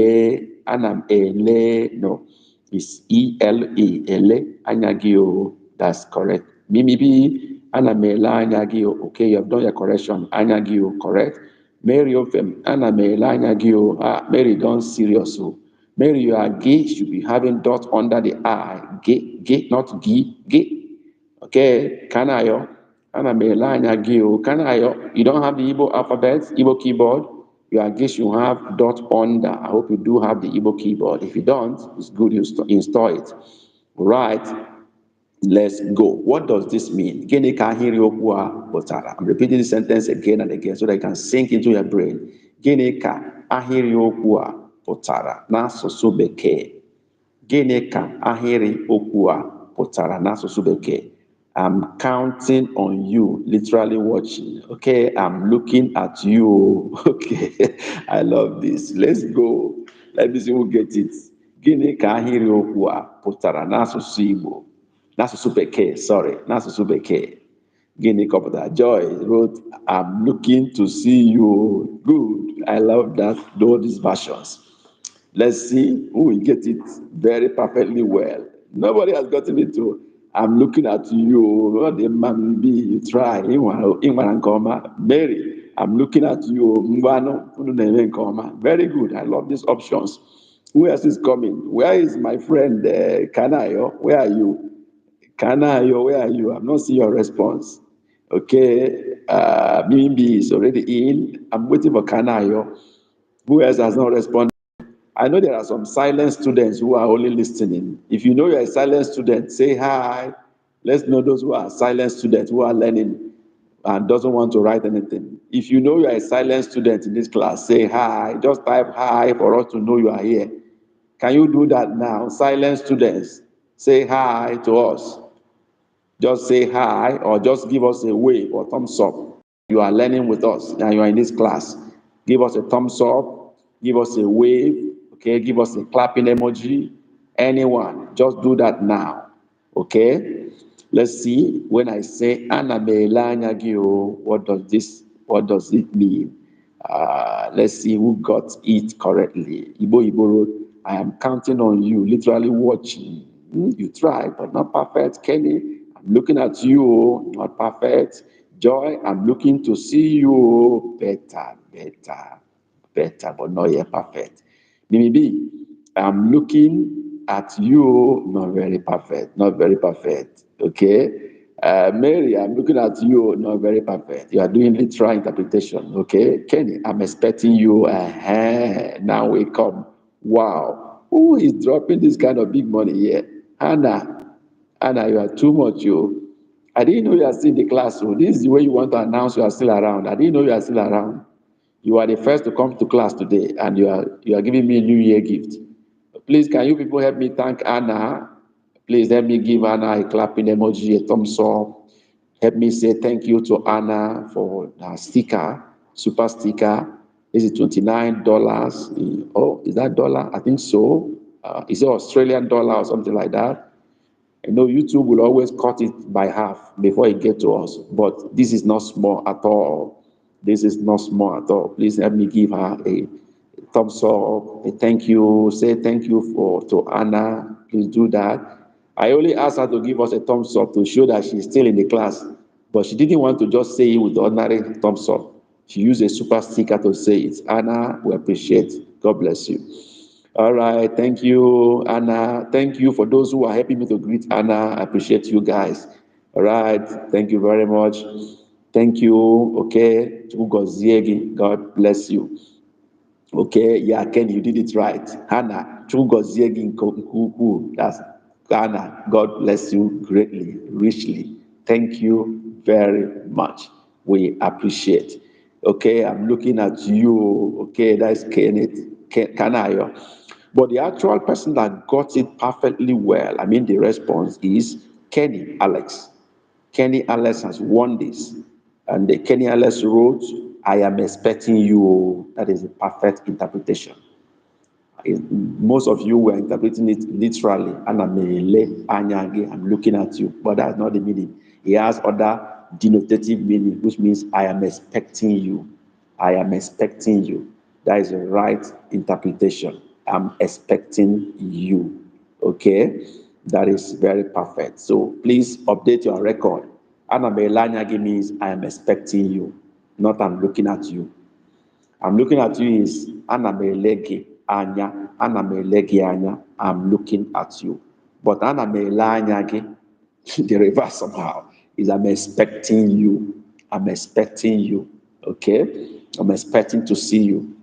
ele. No. It's E-L-E. Ele anya gị o. That's correct. Mimi B, Ana m ele anya gị o. Okay, you have done your correction. Anya gị o. Correct? Mary of them, Ana m ele anya gị o. Mary, don't serious o. Mary, you are gay, should be having dot under the I. Gay, not gay. Okay, Kanayo. Ana m ele anya gị o. Kanayo, you don't have the Igbo alphabet, Igbo keyboard. You are gay, you have dot under. I hope you do have the Igbo keyboard. If you don't, it's good you install it. Right. Let's go. What does this mean? Gịnị ka ahịrịokwu a pụtara? I'm repeating the sentence again and again so that it can sink into your brain. Gịnị ka ahịrịokwu a pụtara n'asụsụ Bekee? Gịnị ka ahịrị okwu a pụtara n'asụsụ Bekee? I'm counting on you, literally watching. Okay, I'm looking at you. Okay, I love this. Let's go. Let me see who get it. Gịnị ka ahịrị okwu a pụtara n'asụsụ Igbo? N'asụsụ Bekee, sorry, n'asụsụ Bekee. Gịnị ka ọ pụtara? Joy wrote, I'm looking to see you. Good. I love that. All these versions. Let's see who will get it very perfectly well. Nobody has gotten it to. I'm looking at you. What the man be? You try. Mary, I'm looking at you. Very good. I love these options. Who else is coming? Where is my friend Kanayo? Where are you? Kanayo, where are you? I'm not seeing your response. Okay. Mimbi is already in. I'm waiting for Kanayo. Who else has not responded? I know there are some silent students who are only listening. If you know you're a silent student, say hi. Let's know those who are silent students who are learning and doesn't want to write anything. If you know you're a silent student in this class, say hi. Just type hi for us to know you are here. Can you do that now? Silent students, say hi to us. Just say hi or just give us a wave or thumbs up. You are learning with us and you are in this class. Give us a thumbs up, give us a wave, okay? Give us a clapping emoji. Anyone, just do that now, okay? Let's see. When I say Ana Melanya Gio, what does it mean? Let's see who got it correctly. Ibo wrote, I am counting on you, literally watching. You try, but not perfect. Kenny, I'm looking at you, not perfect. Joy, I'm looking to see you. Better, but not yet perfect. Mimi B, I'm looking at you, not very perfect, not very perfect. Okay. Mary, I'm looking at you, not very perfect. You are doing literal interpretation. Okay. Kenny, I'm expecting you. Now we come. Wow. Who is dropping this kind of big money here? Anna, you are too much, you. I didn't know you are still in the class. So this is the way you want to announce you are still around. I didn't know you are still around. You are the first to come to class today, and you are giving me a New Year gift. Please, can you people help me thank Anna? Please help me give Anna a clapping emoji, a thumbs up. Help me say thank you to Anna for her sticker, super sticker. This is $29. Oh, is that dollar? I think so. Is it Australian dollar or something like that? I know YouTube will always cut it by half before it gets to us, but this is not small at all. This is not small at all. Please help me give her a thumbs up, a thank you, say thank you to Anna. Please do that. I only asked her to give us a thumbs up to show that she's still in the class, but she didn't want to just say it with the ordinary thumbs up. She used a super sticker to say it. Anna, we appreciate. God bless you. All right, thank you, Anna. Thank you for those who are helping me to greet Anna. I appreciate you guys. All right, thank you very much. Thank you. Okay, God bless you. Okay, yeah, Ken, you did it right. Hannah, that's Hannah. God bless you greatly, richly. Thank you very much. We appreciate. Okay, I'm looking at you. Okay, that's Kenneth, Kanayo. But the actual person that got it perfectly well, I mean, the response is Kenny Alex. Kenny Alex has won this. And the Kenny Alex wrote, I am expecting you. That is a perfect interpretation. Most of you were interpreting it literally. I'm looking at you. But that's not the meaning. He has other denotative meaning, which means I am expecting you. I am expecting you. That is the right interpretation. I'm expecting you. Okay? That is very perfect. So please update your record. Anamelanyagi means I am expecting you, not I'm looking at you. I'm looking at you is anamelegi anya, anamelegi anya, I'm looking at you. But anamelanyagi, the reverse somehow, is I'm expecting you. I'm expecting you. Okay? I'm expecting to see you.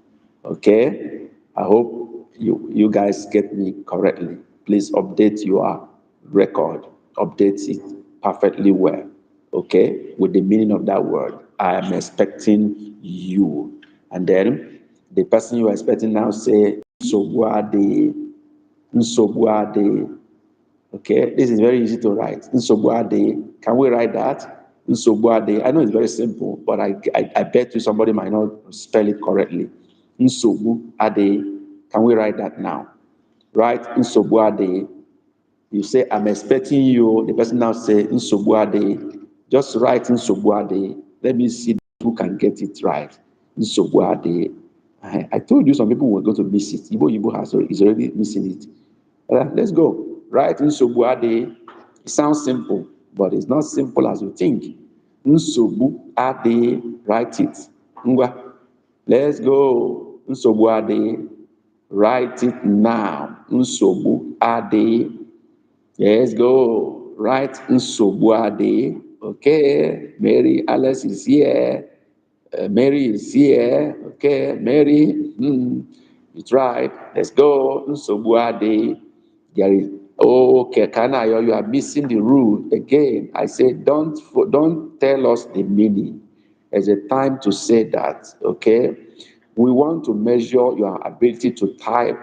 Okay? I hope you guys get me correctly. Please update your record. Update it perfectly well. Okay? With the meaning of that word. I am expecting you. And then the person you are expecting now say, nsogbu adịghị, nsogbu adịghị. Okay, this is very easy to write. Nsogbu adịghị. Can we write that? Nsogbu adịghị. I know it's very simple, but I bet you somebody might not spell it correctly. Nsogbu adịghị. Can we write that now? Right? Nsogbu adịghị. You say, I'm expecting you. The person now say, nsogbu adịghị. Just write nsogbu adịghị. Let me see who can get it right. Nsogbu adịghị. I told you some people were going to miss it. Igbo is already missing it. Let's go. Right? Nsogbu adịghị. It sounds simple, but it's not simple as you think. Nsogbu adịghị. Write it. Ngwa. Let's go. Nsogbu adịghị. Write it now. Nsogbu adịghị. Let's go. Write nsogbu adịghị. Okay. Mary Alice is here. Mary is here. Okay. Mary. It's right. Let's go. Nsogbu adịghị. There is. Okay, Kanayo, you are missing the rule again. I say, don't tell us the meaning. There's a time to say that. Okay. We want to measure your ability to type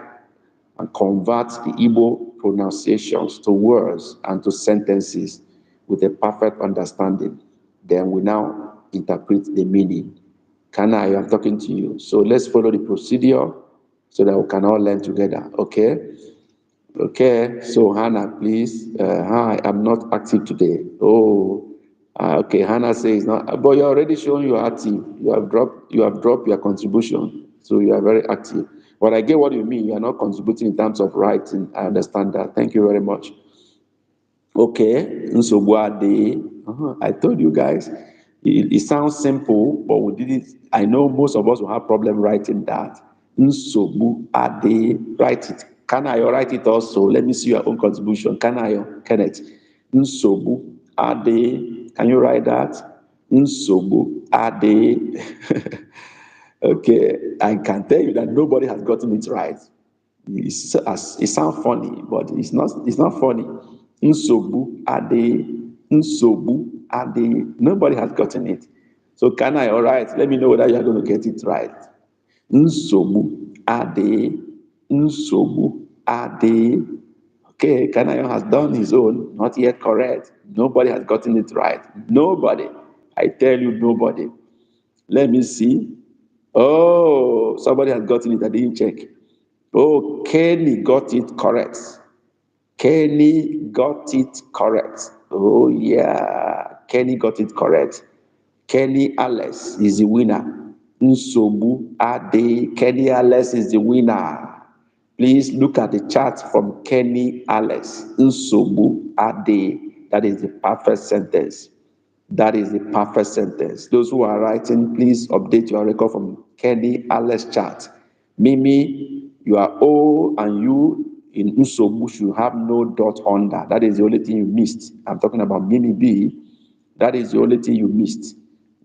and convert the Igbo pronunciations to words and to sentences with a perfect understanding. Then we now interpret the meaning. Kana, I am talking to you. So let's follow the procedure so that we can all learn together. Okay? Okay. So Hannah, please. Hi, I'm not active today. Oh, okay. Hannah says not, but you're already showing you're active. You have dropped your contribution. So you are very active. But I get what you mean. You are not contributing in terms of writing. I understand that. Thank you very much. Okay, nsogbu adịghị. I told you guys, it sounds simple, but we did it. I know most of us will have problem writing that. Nsogbu adịghị. Write it. Can I write it also? Let me see your own contribution. Can I, Kenneth? Nsogbu adịghị. Can you write that? Nsogbu adịghị. Okay, I can tell you that nobody has gotten it right. It sounds funny, but it's not funny. Nsogbu adịghị. Nsogbu adịghị. Nobody has gotten it. So can I, all right, let me know whether you're going to get it right. Nsogbu adịghị. Nsogbu adịghị. Okay, Kanayo has done his own, not yet correct. Nobody has gotten it right. Nobody. I tell you, nobody. Let me see. Oh, somebody has gotten it. I didn't check. Oh, Kenny got it correct. Kenny got it correct. Oh, yeah. Kenny got it correct. Kenny Alice is the winner. Nsogbu adịghị. Kenny Alice is the winner. Please look at the chart from Kenny Alice. Nsogbu adịghị. That is the perfect sentence. That is the perfect sentence. Those who are writing, please update your record from Kenny Alice chart. Mimi, you are O and you in Nsogbu should have no dot under. That is the only thing you missed. I'm talking about Mimi B. That is the only thing you missed.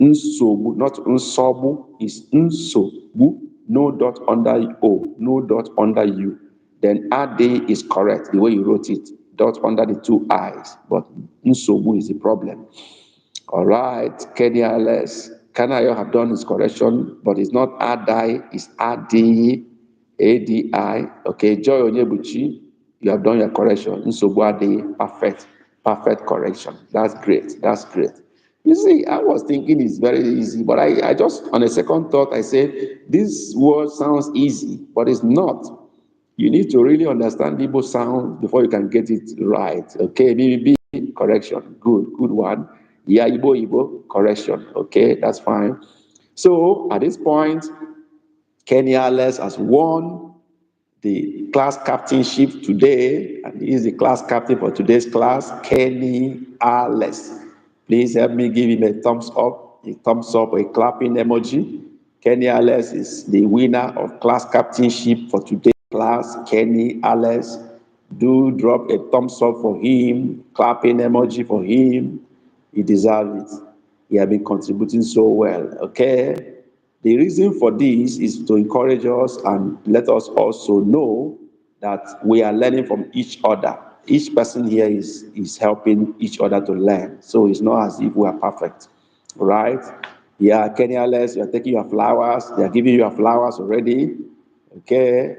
Nsogbu, not Nsogbu, is Nsogbu. No dot under O, no dot under U. Then Ade is correct, the way you wrote it. Dot under the two I's. But Nsogbu is the problem. All right, Kenny Alice. Kanayo have done his correction, but it's not Adai, it's Adi, A-D-I. Okay, Joy Onyebuchi, you have done your correction. Nsogbu Adi, perfect correction. That's great, that's great. You see, I was thinking it's very easy, but I just, on a second thought, I said, this word sounds easy, but it's not. You need to really understand Igbo sound before you can get it right. Okay, maybe correction. Good one. Yeah, Igbo, correction. Okay, that's fine. So at this point, Kenny Alice has won the class captainship today, and he is the class captain for today's class, Kenny Alice. Please help me give him a thumbs up, a clapping emoji. Kenny Alice is the winner of class captainship for today's class. Kenny Alice, do drop a thumbs up for him, clapping emoji for him. He deserves it. He has been contributing so well, okay? The reason for this is to encourage us and let us also know that we are learning from each other. Each person here is helping each other to learn. So it's not as if we are perfect, right? Yeah, Kenny Alice, you're taking your flowers. They're giving you your flowers already, okay?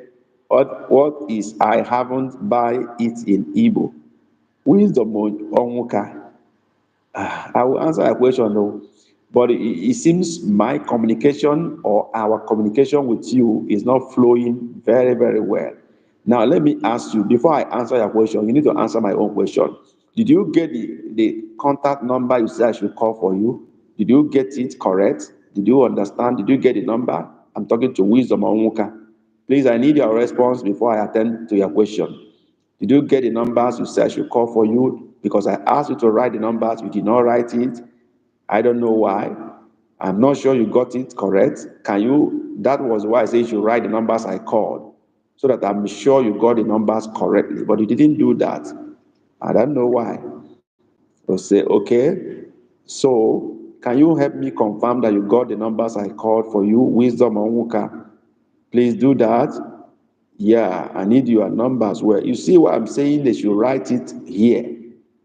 What is I haven't buy it in Igbo? Wisdom Onwuka. I will answer a question though, but it seems my communication or our communication with you is not flowing very, very well. Now, let me ask you, before I answer your question, you need to answer my own question. Did you get the contact number you said I should call for you? Did you get it correct? Did you understand? Did you get the number? I'm talking to Wisdom Onwuka. Please, I need your response before I attend to your question. Did you get the numbers you said I should call for you? Because I asked you to write the numbers, you did not write it. I don't know why. I'm not sure you got it correct. Can you? That was why I said you should write the numbers I called, so that I'm sure you got the numbers correctly. But you didn't do that. I don't know why. So say, okay. So can you help me confirm that you got the numbers I called for you, Wisdom Onwuka? Please do that. Yeah, I need your numbers. Well, you see what I'm saying? They should write it here.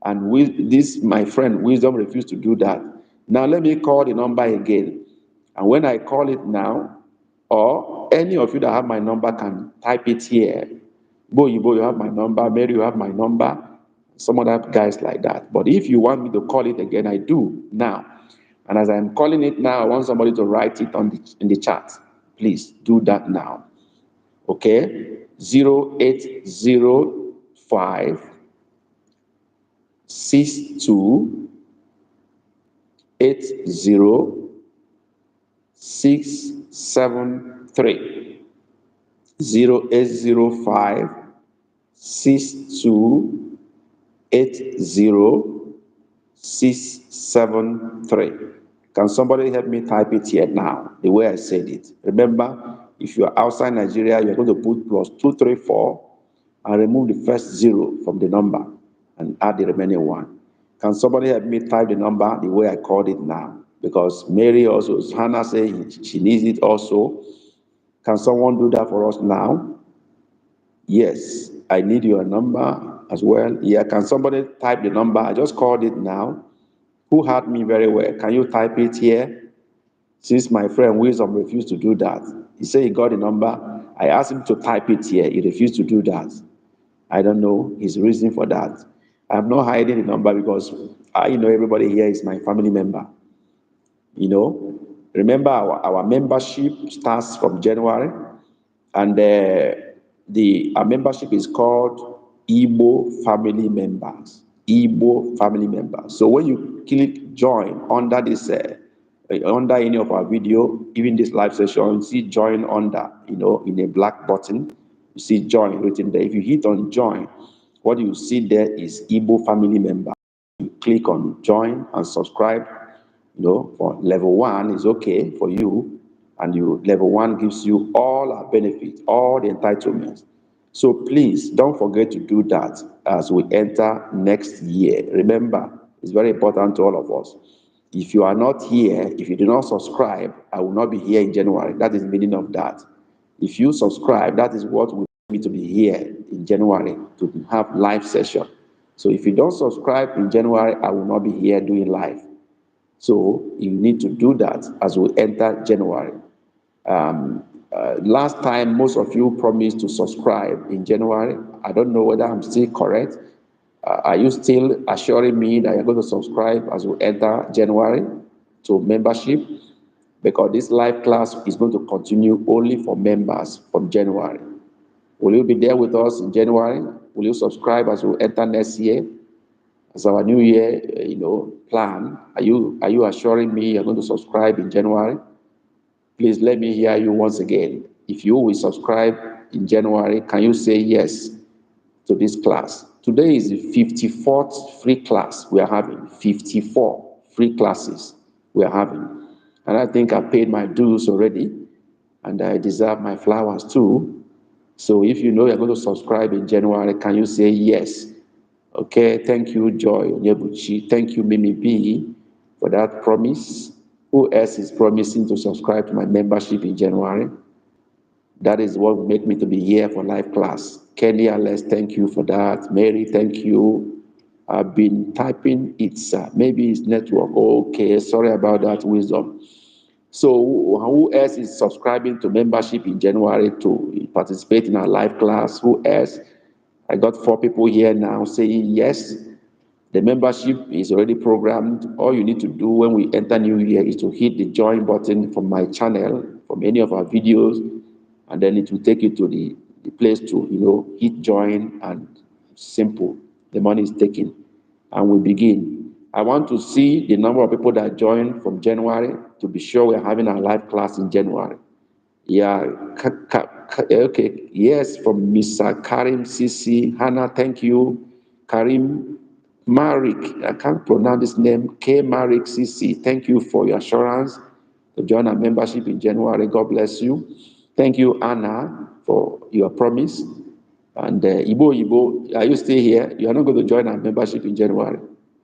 And with this, my friend, Wisdom refused to do that. Now let me call the number again. And when I call it now, or any of you that have my number can type it here. Bo, you have my number. Mary, you have my number. Some other guys like that. But if you want me to call it again, I do now. And as I'm calling it now, I want somebody to write it in the chat. Please do that now. Okay, 0805 62 80 673. 0805 62 80 673. Can somebody help me type it here now, the way I said it? Remember, if you are outside Nigeria, you're going to put +234 and remove the first zero from the number and add the remaining one. Can somebody help me type the number the way I called it now? Because Mary also, Hannah said she needs it also. Can someone do that for us now? Yes, I need your number as well. Yeah, can somebody type the number? I just called it now. Who heard me very well? Can you type it here? Since my friend Wisdom refused to do that. He said he got the number. I asked him to type it here. He refused to do that. I don't know his reason for that. I'm not hiding the number because I know everybody here is my family member. You know, remember our membership starts from January, and our membership is called Igbo Family Members. Igbo Family Members. So when you click join under this, under any of our video, even this live session, you see join under, in a black button. You see join written there. If you hit on join, what you see there is Igbo Family Member. You click on join and subscribe. For level 1 is okay for you, and level 1 gives you all our benefits, all the entitlements. So please don't forget to do that as we enter next year. Remember, it's very important to all of us. If you are not here, if you do not subscribe, I will not be here in January. That is the meaning of that. If you subscribe, that is what will me to be here in January to have live session. So if you don't subscribe in January, I will not be here doing live. So you need to do that as we enter January. Last time, most of you promised to subscribe in January. I don't know whether I'm still correct. Are you still assuring me that you're going to subscribe as we enter January to membership? Because this live class is going to continue only for members from January. Will you be there with us in January? Will you subscribe as we enter next year? As our new year, plan, are you assuring me you're going to subscribe in January? Please let me hear you once again. If you will subscribe in January, can you say yes to this class? Today is the 54th free class we are having. 54 free classes we are having. And I think I paid my dues already, and I deserve my flowers too. So if you know you're going to subscribe in January, can you say yes? Okay, thank you, Joy Onyebuchi. Thank you, Mimi B, for that promise. Who else is promising to subscribe to my membership in January? That is what will make me to be here for live class. Kenny Alex, thank you for that. Mary, thank you. I've been typing maybe it's network. Okay, sorry about that, Wisdom. So who else is subscribing to membership in January to participate in our live class? Who else? I got 4 people here now saying yes. The membership is already programmed. All you need to do when we enter new year is to hit the join button from my channel, from any of our videos, and then it will take you to the place to, hit join, and simple. The money is taken, and we begin. I want to see the number of people that join from January to be sure we're having our live class in January. Yeah, okay. Yes, from Mr. Karim CC. Hannah, thank you. Karim Marik, I can't pronounce this name. K Marik CC, thank you for your assurance to join our membership in January. God bless you. Thank you, Anna, for your promise. And Ibo, are you still here? You are not going to join our membership in January.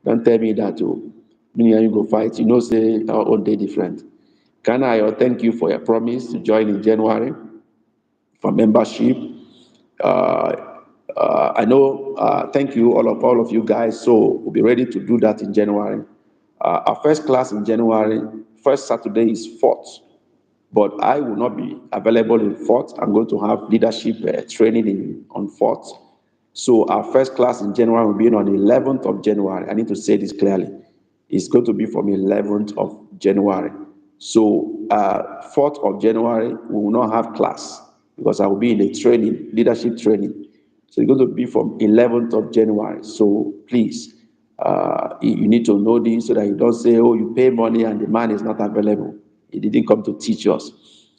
Don't tell me that too. Me and you go fight. You know, say our own day different. Kanayo, thank you for your promise to join in January for membership. Uh, I know, thank you, all of you guys. So we'll be ready to do that in January. Our first class in January, first Saturday is 4th, but I will not be available in 4th. I'm going to have leadership training on 4th. So our first class in January will be on the 11th of January. I need to say this clearly. It's going to be from 11th of January. So 4th of January, we will not have class because I will be in a training, leadership training. So it's going to be from 11th of January. So please, you need to know this so that you don't say, oh, you pay money and the man is not available. He didn't come to teach us.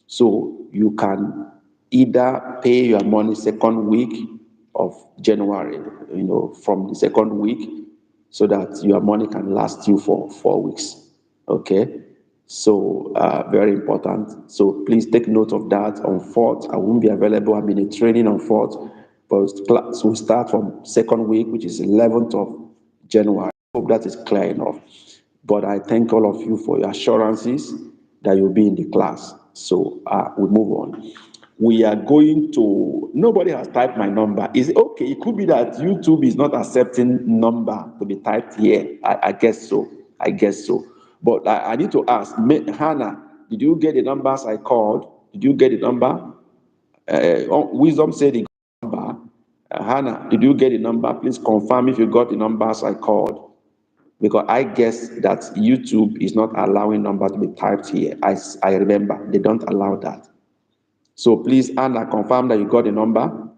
So you can either pay your money second week of January, from the second week, so that your money can last you for 4 weeks. Okay? So, very important. So please take note of that. On 4th, I won't be available. I'm in a training on 4th, but class will start from second week, which is 11th of January. I hope that is clear enough. But I thank all of you for your assurances that you'll be in the class. So we move on. We are going to, nobody has typed my number. Is it okay? It could be that YouTube is not accepting number to be typed here. I guess so. I guess so. But I need to ask, Hannah, did you get the numbers I called? Did you get the number? Wisdom said the number. Hannah, did you get the number? Please confirm if you got the numbers I called. Because I guess that YouTube is not allowing number to be typed here. I remember, they don't allow that. So please, Anna, confirm that you got the number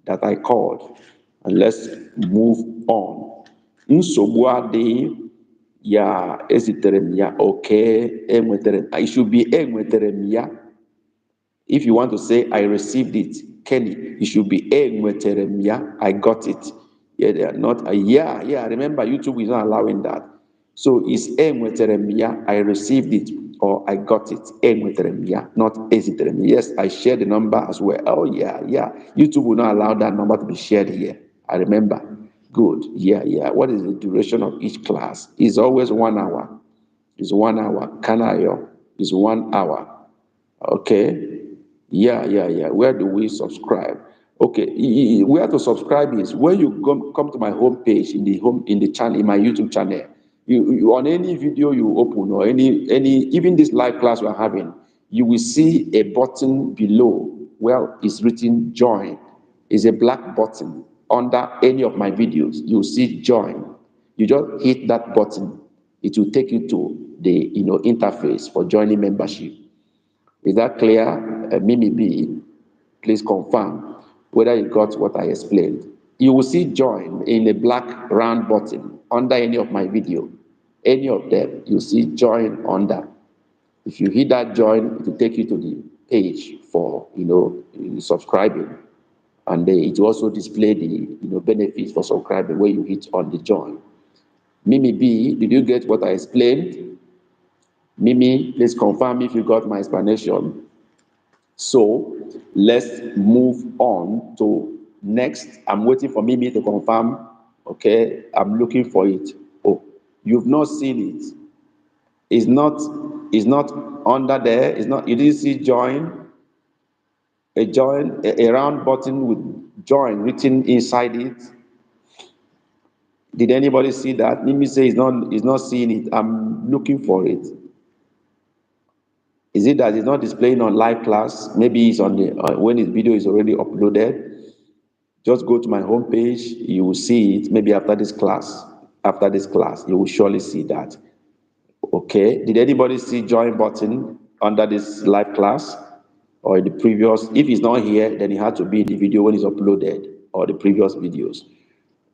that I called. And let's move on. Nsogbu adịghị ya ezitere m ya, okay, it should be enwetere m ya. If you want to say, I received it, Kenny, it should be enwetere m ya, I got it. Yeah, they are not, remember, YouTube is not allowing that. So it's enwetere m ya, I received it, or I got it, enwetere m ya, not ezitere m. Yes, I shared the number as well. Oh, yeah. YouTube will not allow that number to be shared here. I remember. Good. Yeah. What is the duration of each class? It's always 1 hour. It's 1 hour. Kanayo is 1 hour. Okay. Yeah. Where do we subscribe? Okay. Where to subscribe is when you come to my homepage in the channel, in my YouTube channel. You on any video you open, or any even this live class we're having, you will see a button below where it's written join. It's a black button under any of my videos. You'll see join. You just hit that button. It will take you to the interface for joining membership. Is that clear? Mimi B, please confirm whether you got what I explained. You will see join in a black round button under any of my video. Any of them, you see join under. If you hit that join, it will take you to the page for subscribing. And it will also display the benefits for subscribing where you hit on the join. Mimi B, did you get what I explained? Mimi, please confirm if you got my explanation. So let's move on to next. I'm waiting for Mimi to confirm. Okay, I'm looking for it. Oh, you've not seen it. It's not under there. It's not. You didn't see join. A round button with join written inside it. Did anybody see that? Mimi say is not seeing it. I'm looking for it. Is it that it's not displaying on live class? Maybe it's on the when his video is already uploaded. Just go to my homepage. You will see it. Maybe after this class. After this class, you will surely see that. Okay. Did anybody see join button under this live class or the previous? If it's not here, then it had to be in the video when it's uploaded or the previous videos.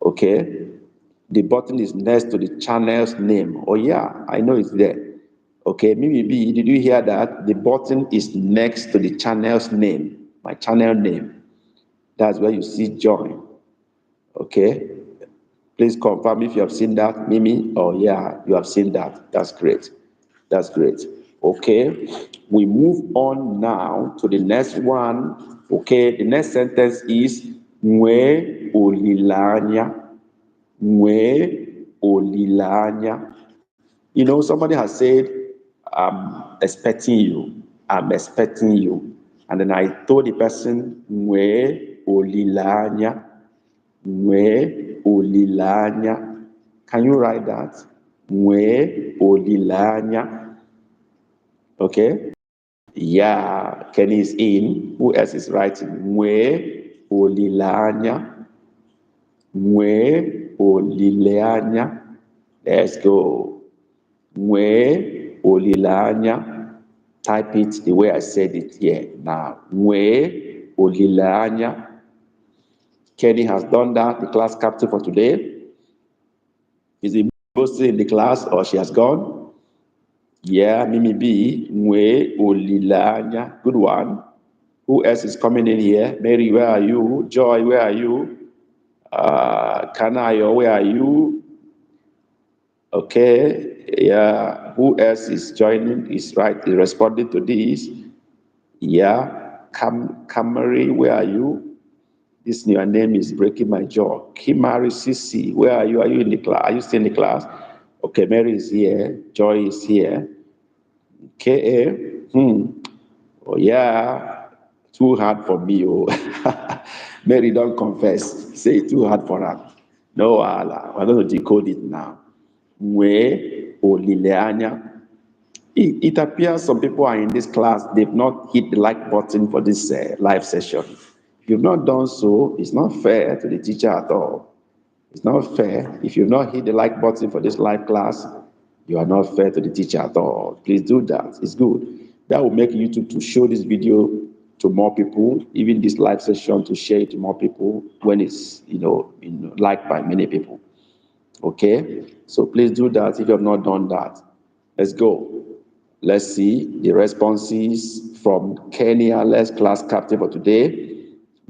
Okay. The button is next to the channel's name. Oh yeah, I know it's there. Okay, maybe B, did you hear that? The button is next to the channel's name, my channel name. That's where you see join. Okay, please confirm if you have seen that, Mimi. Oh yeah, you have seen that. That's great. That's great. Okay, we move on now to the next one. Okay, the next sentence is Mwe olilanya. Mwe olilanya. You know, somebody has said, I'm expecting you. I'm expecting you. And then I told the person, Mwe olilanya. Mwe olilanya. Can you write that? Mwe olilanya. Okay? Yeah, Kenny is in. Who else is writing? Mwe olilanya. Mwe olilanya. Let's go. Mwe olilanya. Type it the way I said it here now. Mwe olilanya. Kenny has done that, the class captain for today. Is he still in the class or she has gone? Yeah, Mimi B. Mwe olilanya. Good one. Who else is coming in here? Mary, where are you? Joy, where are you? Kanayo, where are you? Okay, yeah. Who else is joining? Is right, is responding to this. Yeah, Kamari, where are you? This new name is breaking my jaw. Kimari Sisi, where are you? Are you in the class? Are you still in the class? Okay, Mary is here. Joy is here. KA, oh yeah, too hard for me. Oh, Mary, don't confess. Say too hard for her. No, Allah, we're going to decode it now. Mwe olileanya. It appears some people are in this class, they've not hit the like button for this live session. If you've not done so, it's not fair to the teacher at all. It's not fair. If you've not hit the like button for this live class, you are not fair to the teacher at all. Please do that. It's good. That will make YouTube to show this video to more people, even this live session to share it to more people when it's liked by many people. Okay? So please do that if you have not done that. Let's go. Let's see the responses from Kenya. Let's class captain for today.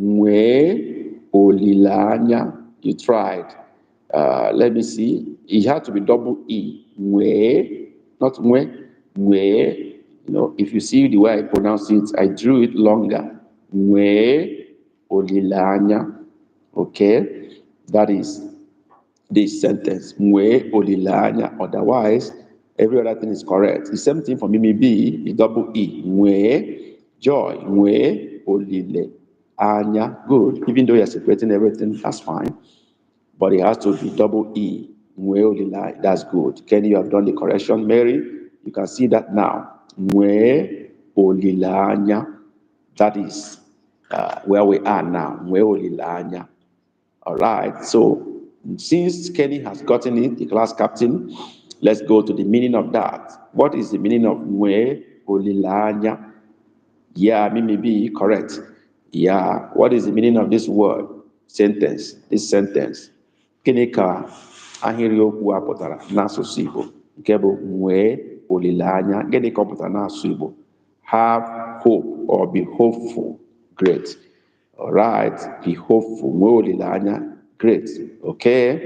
Mwe olilanya. You tried. Let me see. It had to be double E. Mwe, not mwe. Mwe. You know, if you see the way I pronounce it, I drew it longer. Mwe olilanya. Okay, that is this sentence. Mwe olilanya. Otherwise, every other thing is correct. The same thing for Mimi B, the double E. Mwe, joy. Mwe olile anya. Good. Even though you're separating everything, that's fine. But it has to be double E. Mwe olila. That's good. Kenny, you have done the correction. Mary, you can see that now. Mwe olilanya. That is where we are now. Mwe olilanya. All right. So since Kenny has gotten it, the class captain, let's go to the meaning of that. What is the meaning of Mwe olilanya? Yeah, Mimi B, correct. Yeah. What is the meaning of this word? Sentence. This sentence. Gịnị ka ahịrịokwu a pụtara n'asụsụ Igbo? Nke bụ nwee olileanya. Gịnị ka ọ pụtara n'asụsụ Igbo? Have hope or be hopeful. Great. All right. Be hopeful. Nwee olileanya. Great. Okay.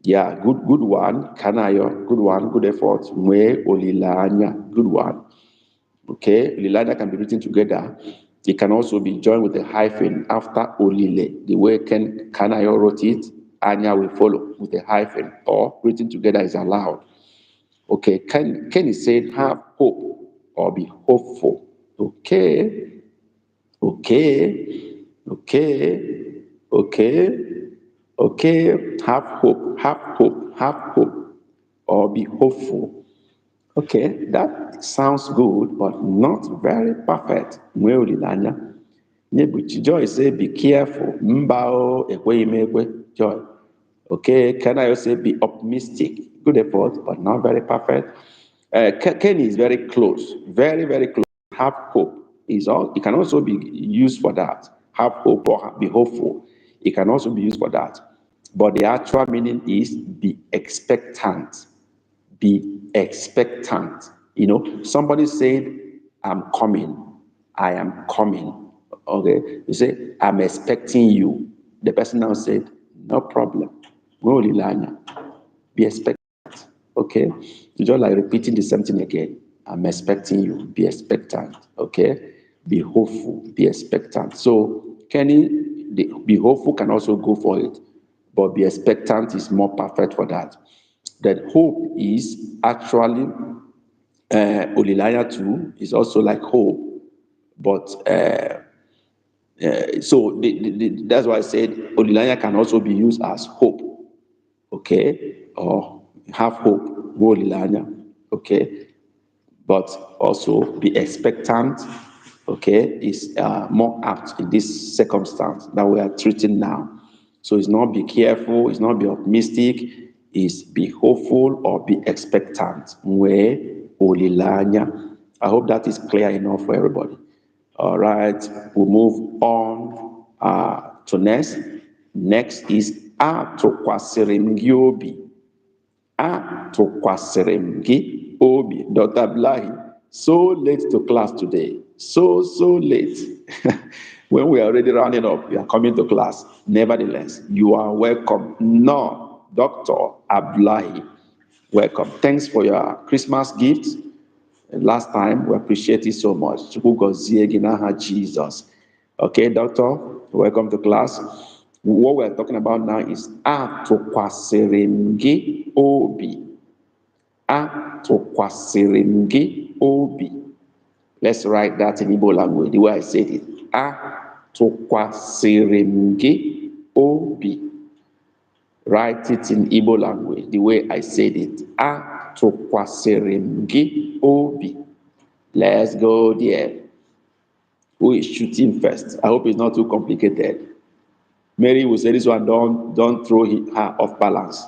Yeah, good one. Kanayo, good one. Good effort. Nwee olileanya. Good one. Okay. Olileanya can be written together. It can also be joined with a hyphen after olile. The way Kanayo wrote it, Anya will follow with a hyphen, or written together is allowed. Okay, Kenny said, have hope or be hopeful. Okay, okay, okay. Have hope, or be hopeful. Okay, that sounds good, but not very perfect. Nwee olileanya. Nyebuchi Joy say, be careful. Mbao ekwe imekwe. Joy. Okay, can I also be optimistic? Good effort, but not very perfect. Kenny is very close, very, very close. Have hope is all. It can also be used for that. Have hope or be hopeful. It can also be used for that. But the actual meaning is be expectant. Be expectant. You know, somebody said, I'm coming. I am coming. Okay. You say, I'm expecting you. The person now said, no problem. Be expectant. Okay. You just like repeating the same thing again. I'm expecting you. Be expectant. Okay. Be hopeful. Be expectant. So, Kenny, be hopeful can also go for it, but be expectant is more perfect for that. That hope is actually Olilaya too is also like hope, but that's why I said Olilaya can also be used as hope, okay, or have hope, Olilaya, okay, but also be expectant, okay, is more apt in this circumstance that we are treating now. So it's not be careful, it's not be optimistic, it's be hopeful or be expectant. Where olilanya. I hope that is clear enough for everybody. All right, we'll move on to next. Next is atụkwasịrị gị obi. Atụkwasịrị gị obi. Dr. Blahi, so late to class today. So late. When we are already rounding up, you are coming to class. Nevertheless, you are welcome. No, Dr. Abdullahi, welcome. Thanks for your Christmas gift. Last time, we appreciate it so much. Chukwu gọzie gị n'aha Jesus. Okay, doctor, welcome to class. What we're talking about now is atụkwasịrị gị obi. Atụkwasịrị gị obi. Let's write that in Igbo language, the way I said it. Atụkwasịrị gị obi. Write it in Igbo language, the way I said it. Atụkwasịrị gị obi. Let's go there. Who is shooting first? I hope it's not too complicated. Mary will say this one, don't throw her off balance.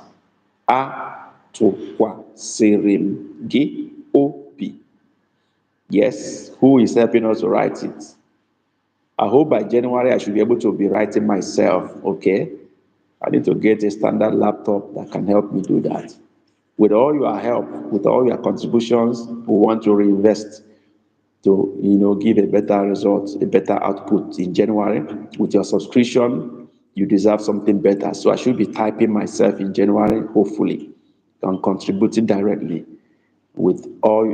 Atụkwasịrị gị obi. Yes, who is helping us to write it? I hope by January I should be able to be writing myself, okay? I need to get a standard laptop that can help me do that. With all your help, with all your contributions, we want to reinvest to, give a better result, a better output in January. With your subscription, you deserve something better. So I should be typing myself in January, hopefully, and contributing directly. With all,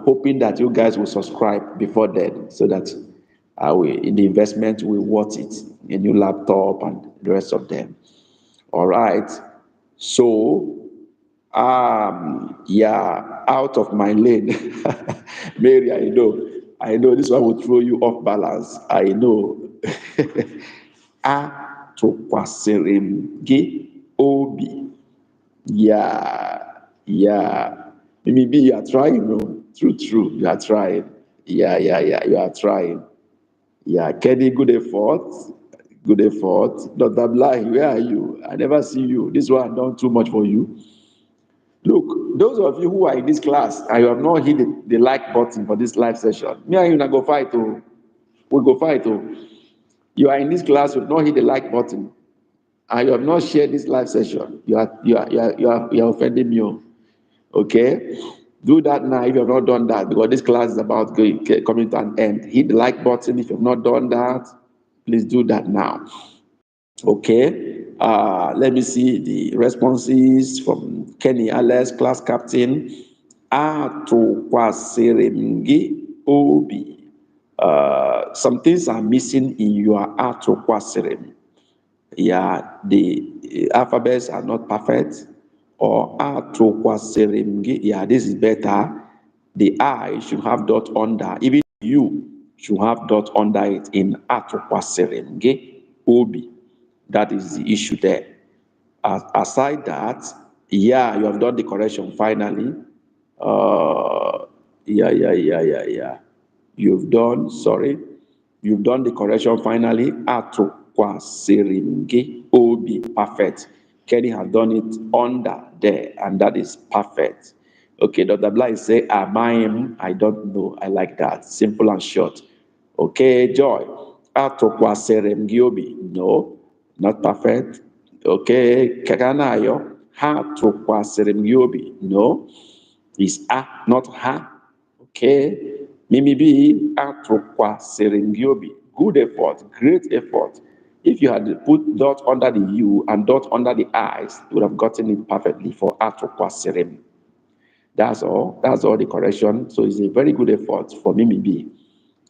hoping that you guys will subscribe before then, so that the investment will worth it. A new laptop and the rest of them. All right. So, out of my lane. Mary, I know this one will throw you off balance. I know. Atụkwasịrị gị obi. Yeah. Maybe you are trying, no? True, you are trying. Yeah, you are trying. Yeah, Kenny, good effort. Dr. Blahi, where are you? I never see you. This one done too much for you. Look, those of you who are in this class and you have not hit the like button for this live session, me and you now go fight. We go fight. You are in this class, you have not hit the like button, and you have not shared this live session. You are offending me. Okay, do that now if you have not done that, because this class is about coming to an end. Hit the like button if you have not done that. Please do that now. Okay, let me see the responses from Kenny Alex, class captain. Atụkwasịrị gị obi. Some things are missing in your atụkwasịrị. Yeah, the alphabets are not perfect. Or atụkwasịrị gị. Yeah, this is better. The I should have dot under. Even you should have dot under it in atụkwasịrị gị obi. That is the issue there. Aside that, you have done the correction finally. Yeah. You've done, sorry. You've done the correction finally. Atụkwasịrị obi. Perfect. Kenny has done it under there, and that is perfect. Okay, Dr. Bly say, Amaim, I don't know. I like that. Simple and short. Okay, Joy. Atụkwasịrị obi. No, not perfect. Okay, Kakanayo. Ha tụkwasịrị obi. No, it's a, not ha. Okay. Mimi B. Atụkwasịrị obi. Good effort, great effort. If you had put dot under the U and dot under the I's, you would have gotten it perfectly for atụkwasịrị. That's all. That's all the correction. So it's a very good effort for Mimi B.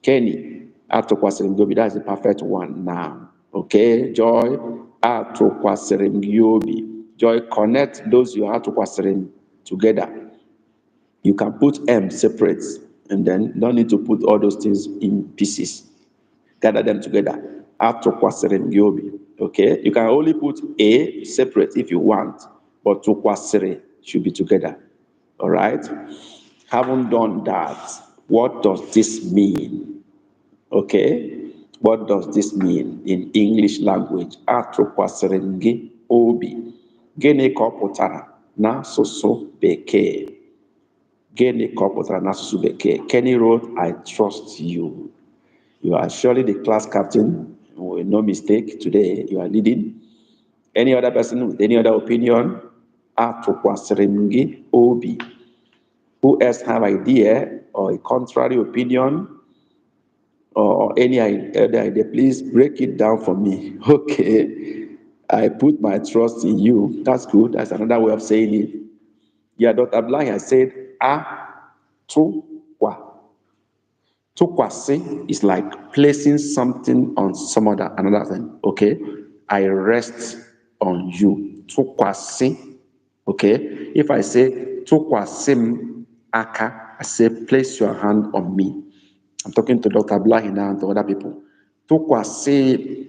Kenny, atụkwasịrị. That's the perfect one now. Okay, Joy, atụkwasịrị. Joy, connect those you atụkwasịrị together. You can put M separate and then don't need to put all those things in pieces. Gather them together. Atụkwasịrị. Okay, you can only put A separate if you want, but tụkwasịrị should be together. All right. Haven't done that. What does this mean? Okay. What does this mean in English language? Atụkwasịrị obi. Gịnị ka ọ pụtara n'asụsụ Bekee? Gịnị ka ọ pụtara n'asụsụ Bekee? Kenny wrote, I trust you. You are surely the class captain. With no mistake, today you are leading. Any other person with any other opinion? Atụkwasịrị obi. Who else have idea or a contrary opinion or any other idea? Please break it down for me. Okay. I put my trust in you. That's good. That's another way of saying it. Yeah, Dr. Abdullahi has said, tukwa. Tukwasi is like placing something on another thing. Okay. I rest on you. Tukwasi. Okay. If I say tukwasim aka, I say place your hand on me. I'm talking to Dr. Abdullahi now and to other people. Tukwasim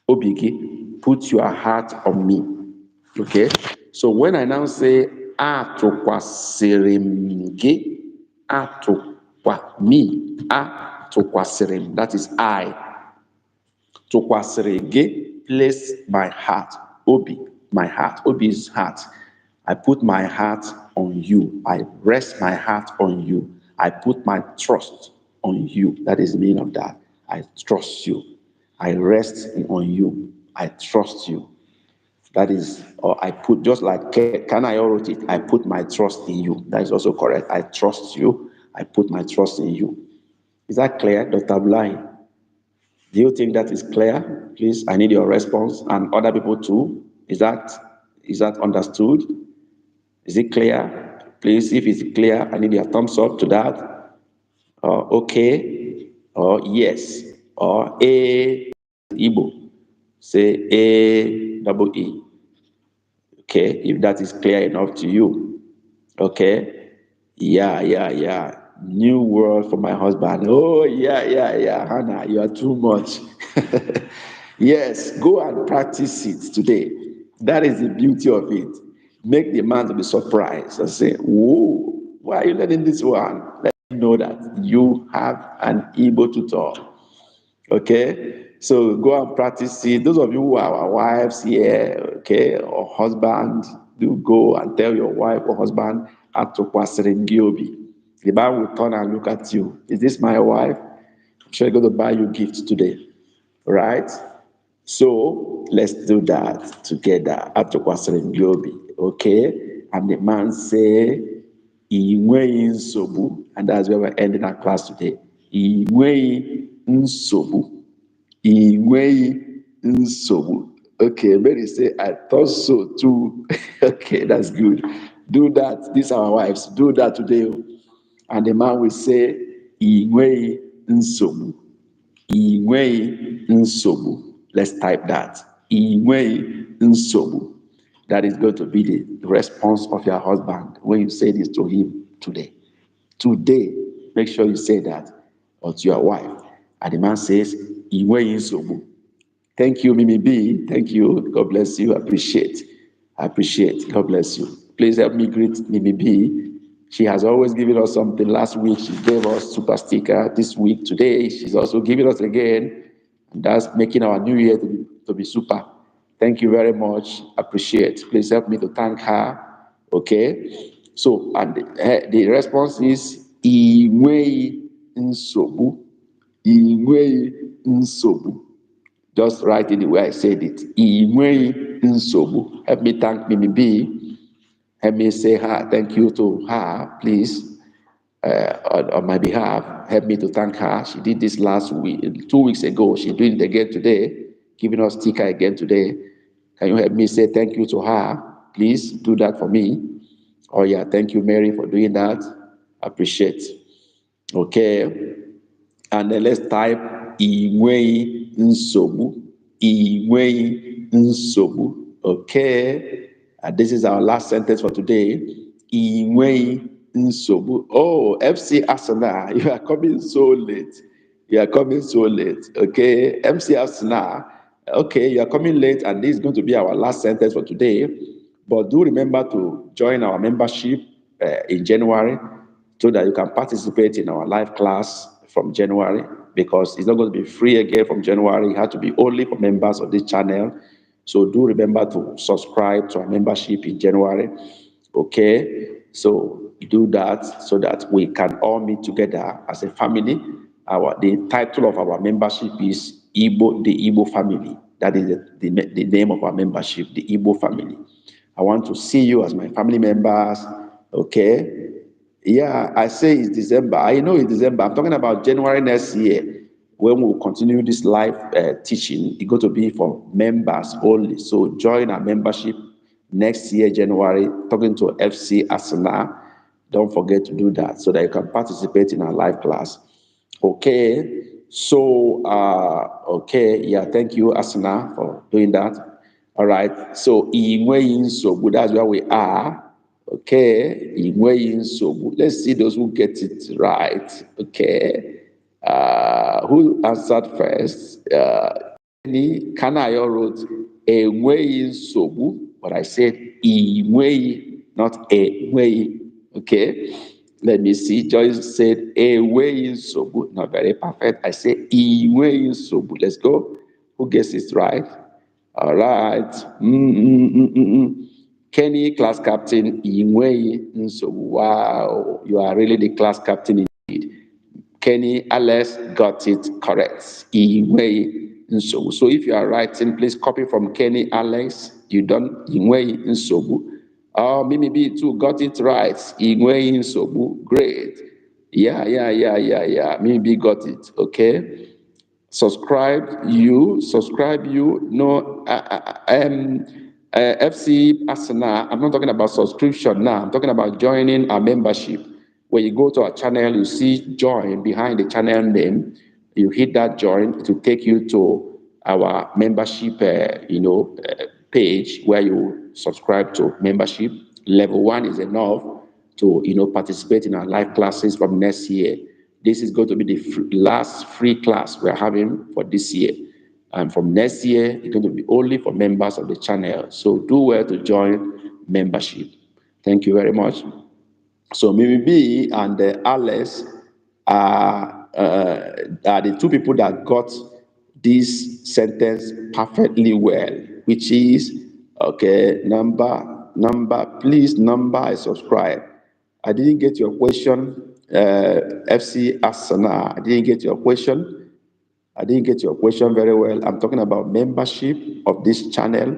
obigi, put your heart on me. Okay. So when I now say atụkwasịrị gị, me, atụkwasịrị, that is I. Tụkwasịrị gị, place my heart, obi, my heart. Obi is heart. I put my heart on you. I rest my heart on you. I put my trust on you. That is the meaning of that. I trust you. I rest on you. I trust you. That is, or I put, just like Kana wrote it, I put my trust in you. That is also correct. I trust you. I put my trust in you. Is that clear, Dr. Blind? Do you think that is clear? Please, I need your response, and other people too. Is that understood? Is it clear? Please, if it's clear, I need your thumbs up to that. Okay, or yes, or A, Igbo. Say A double E. Okay, if that is clear enough to you. Okay, yeah. New word for my husband. Oh, yeah. Hannah, you are too much. Yes, go and practice it today. That is the beauty of it. Make the man to be surprised and say, whoa, why are you learning this one? Let him know that you have an Igbo tutor. Okay, so go and practice it. Those of you who are our wives here, okay, or husband, do go and tell your wife or husband, atụkwasịrị obi. The man will turn and look at you. Is this my wife? I'm sure I'm going to buy you gifts today. Right? So let's do that together. Atụkwasịrị obi. Okay? And the man say, I nweghị nsogbu. And that's where we're ending our class today. I nweghị nsogbu. I nweghị nsogbu. Okay, Mary say, I thought so too. Okay, that's good. Do that. These are our wives. Do that today. And the man will say, I nweghị nsogbu. I nweghị nsogbu. Let's type that. I nweghị nsogbu. That is going to be the response of your husband when you say this to him today. Today, make sure you say that or to your wife. And the man says, I nweghị nsogbu. Thank you, Mimi B. Thank you. God bless you. I appreciate. God bless you. Please help me greet Mimi B. She has always given us something. Last week, she gave us super sticker. This week, today, she's also giving us again. And that's making our new year to be super. Thank you very much. Appreciate. Please help me to thank her. Okay? So, and the response is, Inwe Nsobu. Inwe Nsobu. Just write it the way I said it. Inwe Nsobu. Help me thank Mimi B. Help me say her, thank you to her, please, on my behalf. Help me to thank her. She did this last week, 2 weeks ago. She's doing it again today, giving us sticker again today. Can you help me say thank you to her? Please do that for me. Oh yeah, thank you, Mary, for doing that. Appreciate. Okay. And then let's type Inwei Nsobu. Inwei Nsobu. Okay. And this is our last sentence for today. Inwei Nsobu. Oh, FC Asana, you are coming so late. You are coming so late. Okay. MC Asana. Okay, you are coming late, and this is going to be our last sentence for today. But do remember to join our membership in January so that you can participate in our live class from January, because it's not going to be free again from January. It had to be only for members of this channel. So do remember to subscribe to our membership in January. Okay, so do that so that we can all meet together as a family. The title of our membership is the Igbo family. That is the name of our membership, the Igbo family. I want to see you as my family members. Okay. Yeah, I say it's December. I know it's December. I'm talking about January next year when we'll continue this live teaching. It's going to be for members only. So join our membership next year, January, talking to FC Asana. Don't forget to do that so that you can participate in our live class. Okay. So, yeah, thank you, Asana, for doing that. All right. So, that's where we are. Okay. Let's see those who get it right. Okay. Who answered first? Kanayo wrote enweghị nsogbu, but I said inweghị, not enweghị. Okay, let me see. Joyce said enweghị nsogbu, not very perfect. I said inweghị nsogbu. Let's go. Who gets it right? All right. Kenny, class captain, inweghị nsogbu. Wow, you are really the class captain indeed. Kenny, Alex got it correct. So if you are writing, please copy from Kenny, Alex. You don't Inwei Nsobu. Oh, Mimi B too got it right. Inwei Nsobu. Great. Yeah. Mimi B got it. Okay. Subscribe you. No, FC Asana. I'm not talking about subscription now. I'm talking about joining our membership. When you go to our channel, you see join behind the channel name. You hit that join to take you to our membership, page where you subscribe to membership. Level 1 is enough to, participate in our live classes from next year. This is going to be the last free class we're having for this year. And from next year, it's going to be only for members of the channel. So do well to join membership. Thank you very much. So Mimi B and Alex are the two people that got this sentence perfectly well, which is, okay, please number and subscribe. I didn't get your question, FC Asana. I didn't get your question very well. I'm talking about membership of this channel.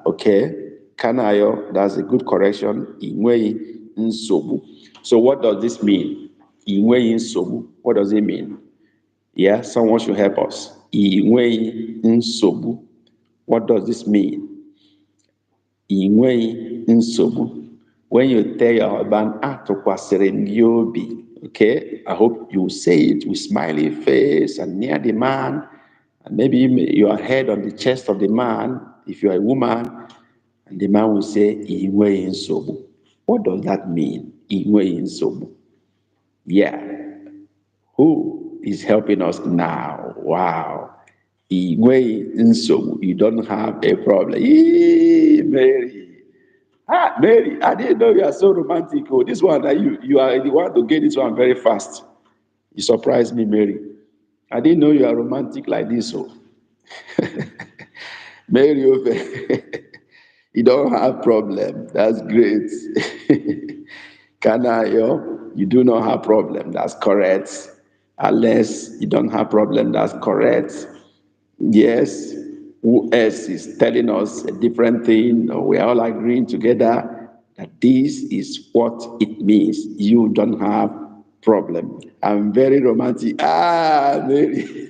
Okay. Kanayo, that's a good correction. Inwei Nsobu. So what does this mean? Inwei Nsobu. What does it mean? Yeah, someone should help us. Inwei Nsobu. What does this mean? Inwei Nsobu. When you tell your husband, atukwasịrị m gị obi, okay, I hope you say it with smiley face and near the man, and maybe your head on the chest of the man, if you're a woman, and the man will say, Inwe Nsobu. What does that mean? Inwe Nsobu. Yeah. Who is helping us now? Wow. Inwe Nsobu. You don't have a problem. Mary. Ah, Mary, I didn't know you are so romantic. Oh, this one, you are the one to get this one very fast. You surprised me, Mary. I didn't know you are romantic like this. Oh, Mary, you don't have problem. That's great. Kanayo, you do not have problem. That's correct. Unless you don't have problem, that's correct. Yes, who else is telling us a different thing? Or we are all agreeing together that this is what it means. You don't have problem. I'm very romantic. Ah, Mary,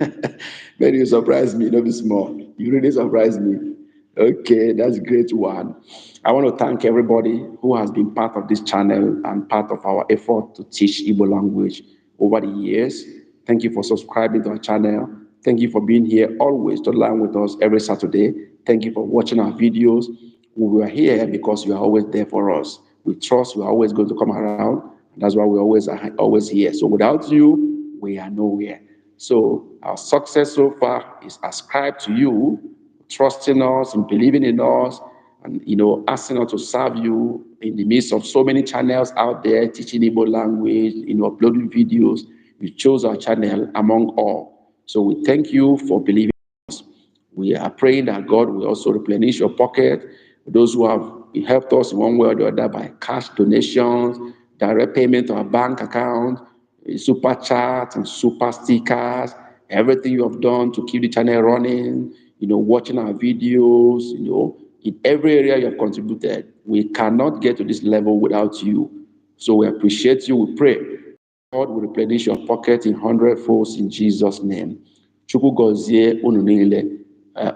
Mary, you surprised me. Don't be small. You really surprised me. Okay, that's a great one. I want to thank everybody who has been part of this channel and part of our effort to teach Igbo language over the years. Thank you for subscribing to our channel. Thank you for being here always to learn with us every Saturday. Thank you for watching our videos. We were here because you are always there for us. We trust you are always going to come around. And that's why we always are always here. So without you, we are nowhere. So our success so far is ascribed to you trusting us and believing in us and asking us to serve you in the midst of so many channels out there teaching Igbo language, uploading videos. You chose our channel among all. So we thank you for believing. We are praying that God will also replenish your pocket. Those who have helped us in one way or the other by cash donations, direct payment to our bank account, super chat and super stickers, everything you have done to keep the channel running, watching our videos, in every area you have contributed. We cannot get to this level without you. So we appreciate you. We pray God will replenish your pocket in 100 folds in Jesus' name. Chukwu gọzie unu niile.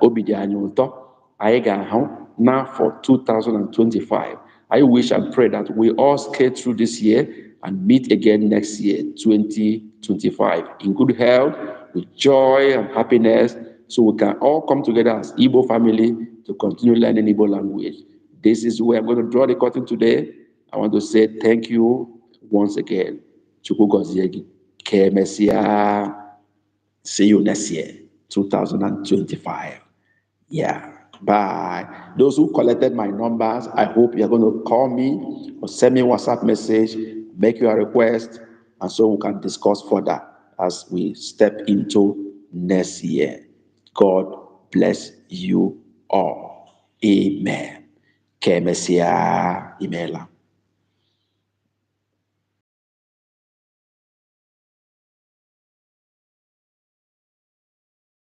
Obi dị anyị ụtọ. Anyị ga-ahụ n'afọ 2025. I wish and pray that we all skate through this year and meet again next year, 2025, in good health, with joy and happiness, so we can all come together as Igbo family to continue learning Igbo language. This is where I'm going to draw the curtain today. I want to say thank you once again. Chukwu gọzie gị. Ka emesịa. See you next year, 2025. Yeah. Bye. Those who collected my numbers, I hope you're going to call me or send me a WhatsApp message, make your request, and so we can discuss further as we step into next year. God bless you all. Amen. Kemesia Imela.